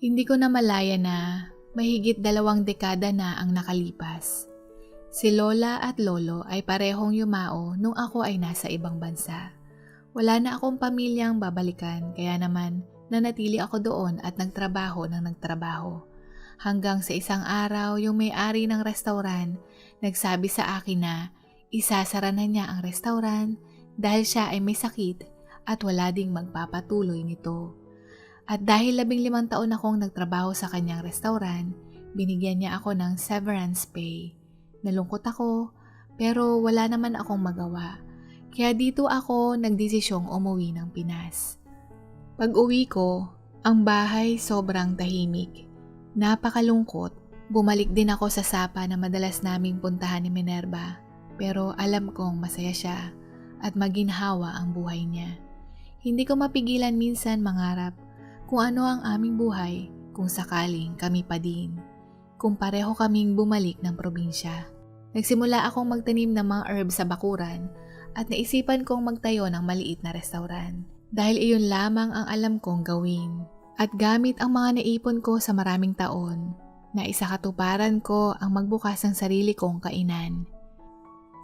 Hindi ko na malaya na mahigit 2 dekada na ang nakalipas. Si Lola at Lolo ay parehong yumao nung ako ay nasa ibang bansa. Wala na akong pamilyang babalikan kaya naman nanatili ako doon at nagtrabaho ng nagtrabaho. Hanggang sa isang araw, yung may-ari ng restaurant nagsabi sa akin na isasara na niya ang restaurant dahil siya ay may sakit at wala ding magpapatuloy nito. At dahil 15 taon akong nagtrabaho sa kanyang restaurant, binigyan niya ako ng severance pay. Nalungkot ako pero wala naman akong magawa. Kaya dito ako nagdesisyong umuwi ng Pinas. Pag-uwi ko, ang bahay sobrang tahimik. Napakalungkot, bumalik din ako sa sapa na madalas naming puntahan ni Minerva. Pero alam kong masaya siya at maginhawa ang buhay niya. Hindi ko mapigilan minsan mangarap kung ano ang aming buhay kung sakaling kami pa din. Kung pareho kaming bumalik ng probinsya. Nagsimula akong magtanim ng mga herbs sa bakuran at naisipan kong magtayo ng maliit na restaurant. Dahil iyon lamang ang alam kong gawin. At gamit ang mga naipon ko sa maraming taon, na isakatuparan ko ang magbukas ng sarili kong kainan.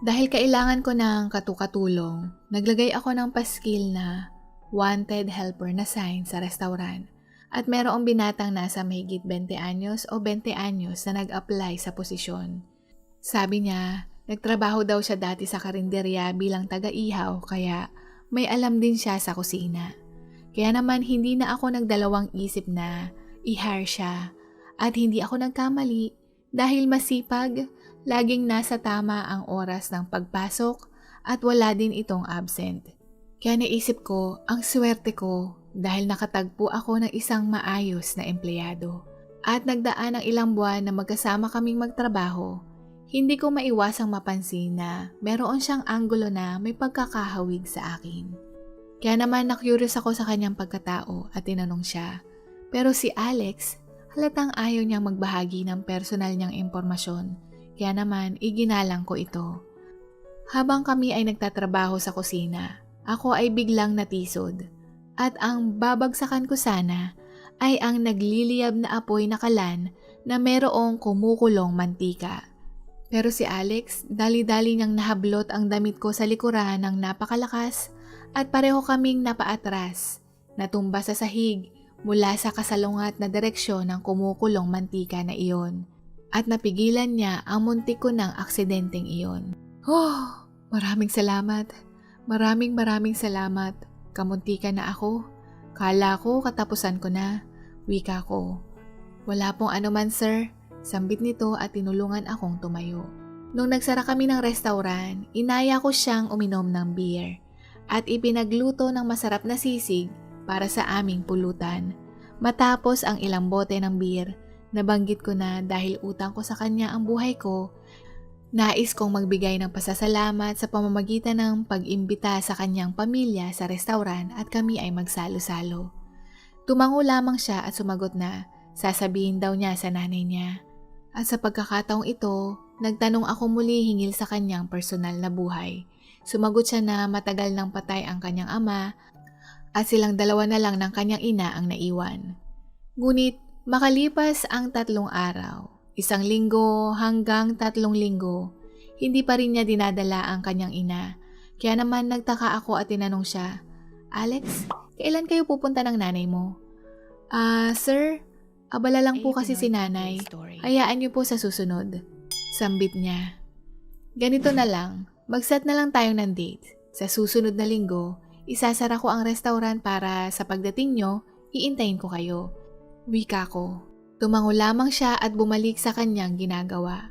Dahil kailangan ko ng katukatulong, naglagay ako ng paskil na wanted helper na sign sa restaurant at merong binatang nasa mahigit 20 anyos o 20 anyos na nag-apply sa posisyon. Sabi niya, nagtrabaho daw siya dati sa karinderya bilang taga-ihaw kaya may alam din siya sa kusina. Kaya naman hindi na ako nagdalawang isip na i-hire siya at hindi ako nagkamali dahil masipag, laging nasa tama ang oras ng pagpasok at wala din itong absent. Kaya naisip ko ang swerte ko dahil nakatagpo ako ng isang maayos na empleyado. At nagdaan ng ilang buwan na magkasama kaming magtrabaho, hindi ko maiwasang mapansin na meron siyang anggulo na may pagkakahawig sa akin. Kaya naman na-curious ako sa kanyang pagkatao at tinanong siya. Pero si Alex, halatang ayaw niyang magbahagi ng personal niyang impormasyon. Kaya naman iginalang ko ito. Habang kami ay nagtatrabaho sa kusina, ako ay biglang natisod. At ang babagsakan ko sana ay ang nagliliyab na apoy na kalan na merong kumukulong mantika. Pero si Alex, dali-dali niyang nahablot ang damit ko sa likuran ng napakalakas at pareho kaming napaatras, natumba sa sahig mula sa kasalungat na direksyon ng kumukulong mantika na iyon at napigilan niya ang muntik ko ng aksidenteng iyon. Oh, maraming salamat. Maraming salamat. Kamuntika na ako. Kala ko katapusan ko na. Wika ko. Wala pong anuman sir, sambit nito at tinulungan akong tumayo. Nung nagsara kami ng restaurant, inaya ko siyang uminom ng beer at ipinagluto ng masarap na sisig para sa aming pulutan. Matapos ang ilang bote ng beer, nabanggit ko na dahil utang ko sa kanya ang buhay ko, nais kong magbigay ng pasasalamat sa pamamagitan ng pag-imbita sa kanyang pamilya sa restaurant at kami ay magsalo-salo. Tumango lamang siya at sumagot na sasabihin daw niya sa nanay niya. At sa pagkakataong ito, nagtanong ako muli hingil sa kanyang personal na buhay. Sumagot siya na matagal nang patay ang kanyang ama at silang dalawa na lang ng kanyang ina ang naiwan. Ngunit makalipas ang 3 araw, 1 linggo hanggang 3 linggo, hindi pa rin niya dinadala ang kanyang ina. Kaya naman nagtaka ako at tinanong siya, Alex, kailan kayo pupunta ng nanay mo? Sir, abala lang po kasi si nanay. Hayaan niyo po sa susunod. Sambit niya. Ganito na lang, mag-set na lang tayo ng date. Sa susunod na linggo, isasara ko ang restaurant para sa pagdating nyo, iintayin ko kayo. Wika ko. Tumango lamang siya at bumalik sa kanyang ginagawa.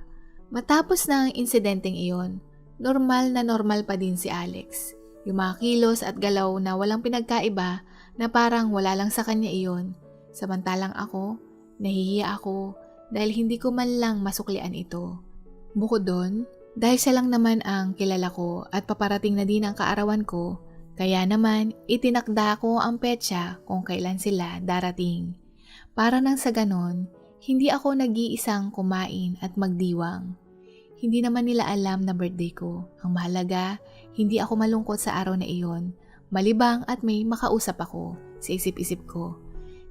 Matapos na ang insidenteng iyon, normal pa din si Alex. Yung mga kilos at galaw na walang pinagkaiba na parang wala lang sa kanya iyon. Samantalang ako, nahihiya ako dahil hindi ko man lang masuklian ito. Bukod doon, dahil siya lang naman ang kilala ko at paparating na din ang kaarawan ko, kaya naman itinakda ko ang petsa kung kailan sila darating. Para nang sa ganon, hindi ako nag-iisang kumain at magdiwang. Hindi naman nila alam na birthday ko. Ang mahalaga, hindi ako malungkot sa araw na iyon. Malibang at may makausap ako sa isip-isip ko.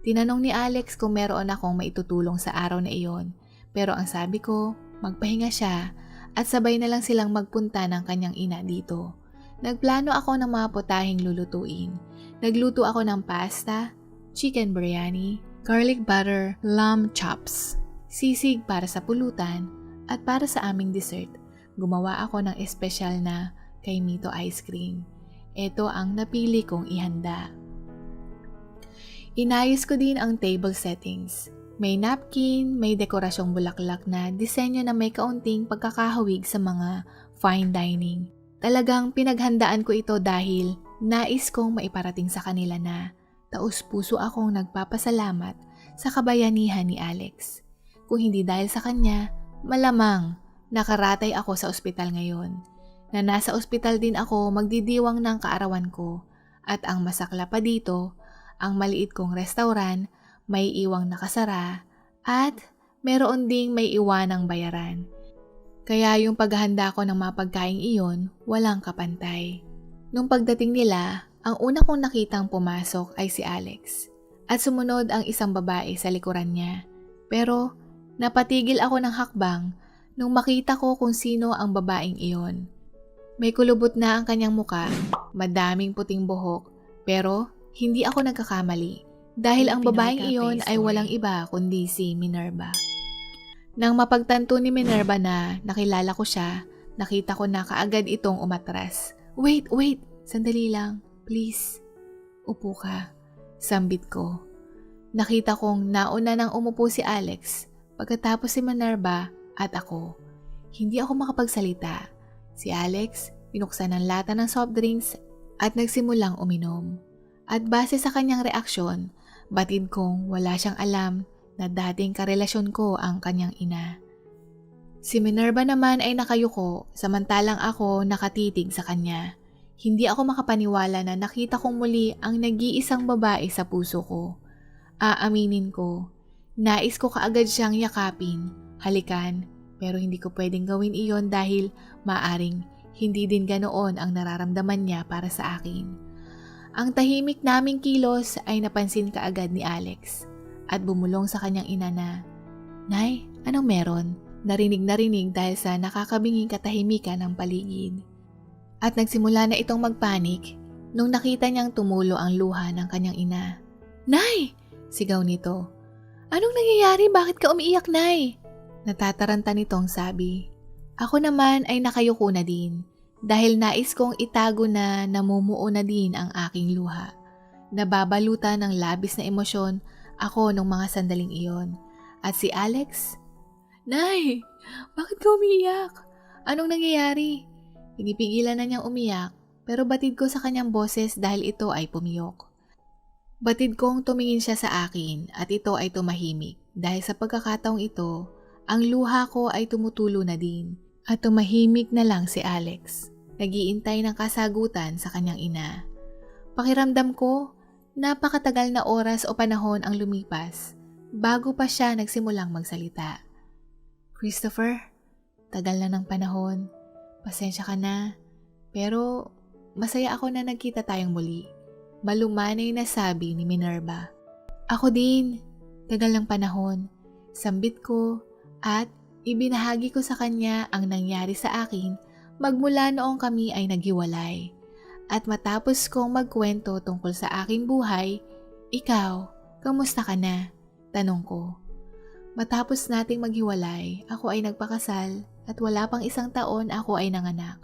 Tinanong ni Alex kung meron akong maitutulong sa araw na iyon. Pero ang sabi ko, magpahinga siya at sabay na lang silang magpunta ng kanyang ina dito. Nagplano ako ng mga putahing lulutuin. Nagluto ako ng pasta, chicken biryani, garlic butter, lamb chops, sisig para sa pulutan, at para sa aming dessert, gumawa ako ng espesyal na kay Mito ice cream. Ito ang napili kong ihanda. Inayos ko din ang table settings. May napkin, may dekorasyong bulaklak na disenyo na may kaunting pagkakahawig sa mga fine dining. Talagang pinaghandaan ko ito dahil nais kong maiparating sa kanila na taus-puso akong nagpapasalamat sa kabayanihan ni Alex. Kung hindi dahil sa kanya, malamang nakaratay ako sa ospital ngayon. Na nasa ospital din ako magdidiwang ng kaarawan ko. At ang masakla pa dito, ang maliit kong restaurant may iwang nakasara at meron ding may iwanang bayaran. Kaya yung paghahanda ko ng mga pagkain iyon, walang kapantay. Nung pagdating nila, ang una kong nakitang pumasok ay si Alex at sumunod ang isang babae sa likuran niya. Pero napatigil ako ng hakbang nung makita ko kung sino ang babaeng iyon. May kulubot na ang kanyang muka, madaming puting buhok, pero hindi ako nagkakamali dahil ang babaeng iyon ay walang iba kundi si Minerva. Nang mapagtanto ni Minerva na nakilala ko siya, nakita ko na kaagad itong umatras. Wait, sandali lang, please. Upo ka, sambit ko. Nakita kong nauna nang umupo si Alex, pagkatapos si Minerva at ako. Hindi ako makapagsalita. Si Alex, binuksan ang lata ng soft drinks at nagsimulang uminom. At base sa kanyang reaksyon, batid kong wala siyang alam na dating karelasyon ko ang kanyang ina. Si Minerva naman ay nakayuko samantalang ako nakatitig sa kanya. Hindi ako makapaniwala na nakita kong muli ang nag-iisang babae sa puso ko. Aaminin ko, nais ko kaagad siyang yakapin, halikan, pero hindi ko pwedeng gawin iyon dahil maaring hindi din ganoon ang nararamdaman niya para sa akin. Ang tahimik naming kilos ay napansin kaagad ni Alex at bumulong sa kanyang ina na, Nay, anong meron? Narinig dahil sa nakakabinging katahimikan ng paligid. At nagsimula na itong magpanik nung nakita niyang tumulo ang luha ng kanyang ina. Nay! Sigaw nito. Anong nangyayari? Bakit ka umiiyak, Nay? Natataranta nitong sabi. Ako naman ay nakayuko na din. Dahil nais kong itago na namumuo na din ang aking luha. Nababalutan ng labis na emosyon ako nung mga sandaling iyon. At si Alex? Nay, bakit ka umiiyak? Anong nangyayari? Pinipigilan na niyang umiyak pero batid ko sa kanyang boses dahil ito ay pumiyok. Batid kong tumingin siya sa akin at ito ay tumahimik dahil sa pagkakataong ito, ang luha ko ay tumutulo na din at tumahimik na lang si Alex. Nag-iintay ng kasagutan sa kanyang ina. Pakiramdam ko, napakatagal na oras o panahon ang lumipas bago pa siya nagsimulang magsalita. Christopher, tagal na ng panahon. Pasensya ka na. Pero masaya ako na nagkita tayong muli. Malumanay na sabi ni Minerva. Ako din, tagal ng panahon. Sambit ko at ibinahagi ko sa kanya ang nangyari sa akin magmula noong kami ay naghiwalay. At matapos kong magkwento tungkol sa aking buhay, ikaw, kamusta ka na? Tanong ko. Matapos nating maghiwalay, ako ay nagpakasal at wala pang 1 taon ako ay nanganak.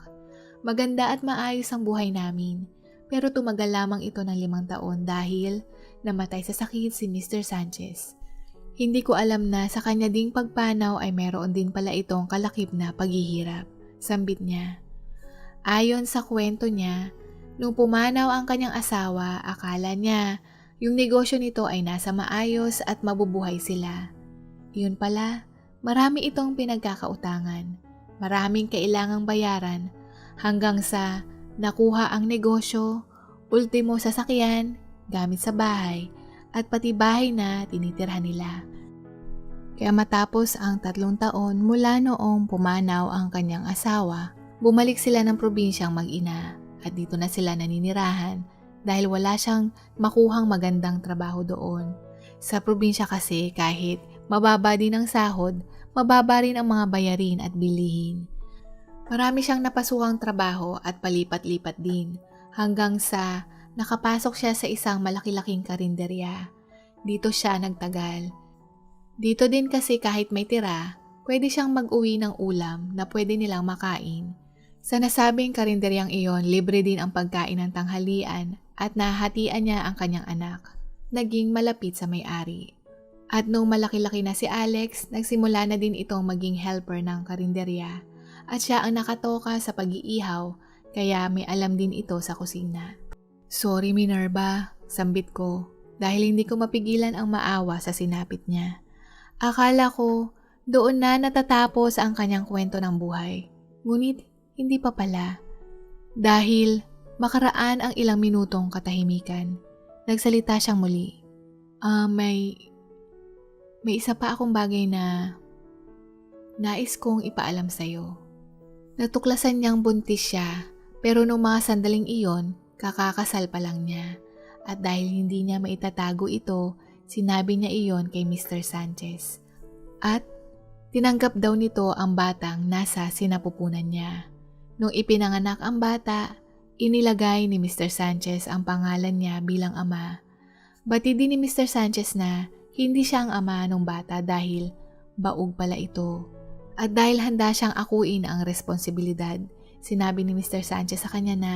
Maganda at maayos ang buhay namin. Pero tumagal lamang ito ng 5 taon dahil namatay sa sakit si Mr. Sanchez. Hindi ko alam na sa kanya ding pagpanaw ay meron din pala itong kalakip na paghihirap. Sambit niya. Ayon sa kwento niya, nung pumanaw ang kanyang asawa, akala niya yung negosyo nito ay nasa maayos at mabubuhay sila. Yun pala, marami itong pinagkakautangan. Maraming kailangang bayaran hanggang sa nakuha ang negosyo, ultimo sasakyan, gamit sa bahay, at pati bahay na tinitirhan nila. Kaya matapos ang 3 taon mula noong pumanaw ang kanyang asawa, bumalik sila ng probinsyang mag-ina at dito na sila naninirahan dahil wala siyang makuhang magandang trabaho doon. Sa probinsya kasi kahit mababa din ang sahod, mababa rin ang mga bayarin at bilihin. Marami siyang napasukang trabaho at palipat-lipat din hanggang sa nakapasok siya sa isang malaki-laking karinderya. Dito siya nagtagal. Dito din kasi kahit may tira, pwede siyang mag-uwi ng ulam na pwede nilang makain. Sa nasabing karinderyang iyon, libre din ang pagkain ng tanghalian at nahatian niya ang kanyang anak. Naging malapit sa may-ari. At nung malaki-laki na si Alex, nagsimula na din itong maging helper ng karinderya. At siya ang nakatoka sa pag-iihaw, kaya may alam din ito sa kusina. Sorry Minerva, sambit ko, dahil hindi ko mapigilan ang maawa sa sinapit niya. Akala ko, doon na natatapos ang kanyang kwento ng buhay. Ngunit, hindi pa pala. Dahil, makaraan ang ilang minutong katahimikan, nagsalita siyang muli. May isa pa akong bagay na nais kong ipaalam sa'yo. Natuklasan niyang buntis siya, pero nung mga sandaling iyon, kakakasal pa lang niya. At dahil hindi niya maitatago ito, sinabi niya iyon kay Mr. Sanchez. At tinanggap daw nito ang batang nasa sinapupunan niya. Nung ipinanganak ang bata, inilagay ni Mr. Sanchez ang pangalan niya bilang ama. Batid din ni Mr. Sanchez na hindi siya ang ama ng bata dahil baog pala ito. At dahil handa siyang akuin ang responsibilidad, sinabi ni Mr. Sanchez sa kanya na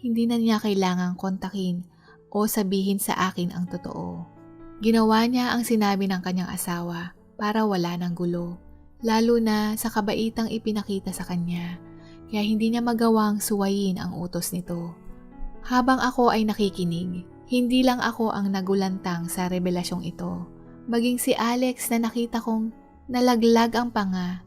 hindi na niya kailangang kontakin o sabihin sa akin ang totoo. Ginawa niya ang sinabi ng kanyang asawa para wala ng gulo, lalo na sa kabaitang ipinakita sa kanya, kaya hindi niya magawang suwayin ang utos nito. Habang ako ay nakikinig, hindi lang ako ang nagulantang sa revelasyong ito, maging si Alex na nakita kong nalaglag ang panga.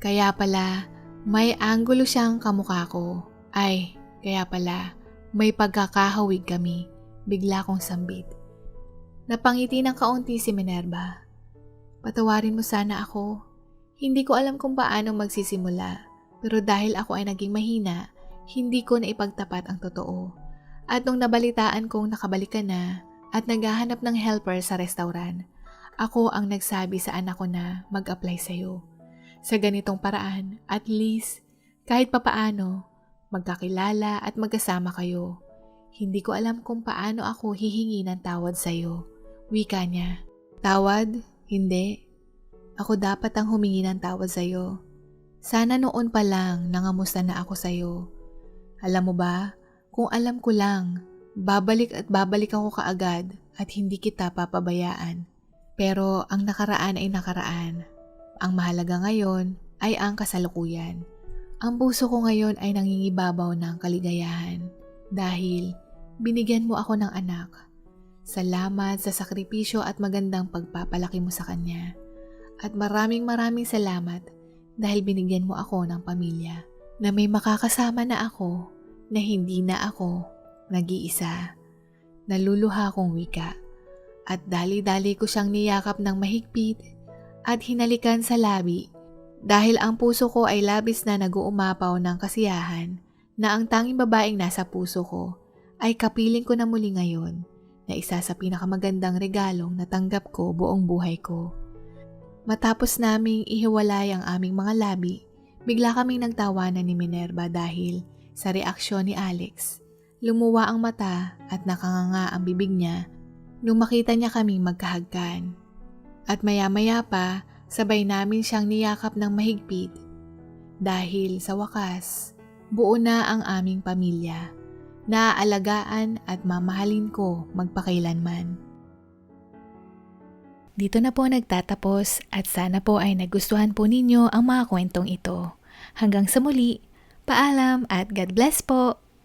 Kaya pala, may anggulo siyang kamukha ko. Ay, kaya pala, may pagkakahawig kami. Bigla kong sambit. Napangiti ng kaunti si Minerva. Patawarin mo sana ako. Hindi ko alam kung paano magsisimula. Pero dahil ako ay naging mahina, hindi ko na ipagtapat ang totoo. At nung nabalitaan kong nakabalik ka na at naghahanap ng helper sa restaurant, ako ang nagsabi sa anak ko na mag-apply sa'yo. Sa ganitong paraan, at least, kahit papaano, magkakilala at magkasama kayo. Hindi ko alam kung paano ako hihingi ng tawad sa'yo. Wika niya. Tawad? Hindi. Ako dapat ang humingi ng tawad sa'yo. Sana noon pa lang nangamusta na ako sa'yo. Alam mo ba, kung alam ko lang, Babalik at babalik ako kaagad at hindi kita papabayaan. Pero ang nakaraan ay nakaraan. Ang mahalaga ngayon ay ang kasalukuyan. Ang puso ko ngayon ay nangingibabaw ng kaligayahan dahil binigyan mo ako ng anak. Salamat sa sakripisyo at magandang pagpapalaki mo sa kanya. At maraming salamat dahil binigyan mo ako ng pamilya na may makakasama na ako na hindi na ako nag-iisa. Naluluha akong wika at dali-dali ko siyang niyakap ng mahigpit at hinalikan sa labi dahil ang puso ko ay labis na nag-uumapaw ng kasiyahan na ang tanging babaeng nasa puso ko ay kapiling ko na muli ngayon na isa sa pinakamagandang regalong natanggap ko buong buhay ko. Matapos naming ihiwalay ang aming mga labi, bigla kaming nagtawanan ni Minerva dahil sa reaksyon ni Alex. Lumuwa ang mata at nakanganga ang bibig niya nung makita niya kaming magkahagkan. At maya-maya pa, sabay namin siyang niyakap ng mahigpit dahil sa wakas, buo na ang aming pamilya. Naaalagaan at mamahalin ko magpakailanman. Dito na po nagtatapos at sana po ay nagustuhan po ninyo ang mga kwentong ito. Hanggang sa muli, paalam at God bless po!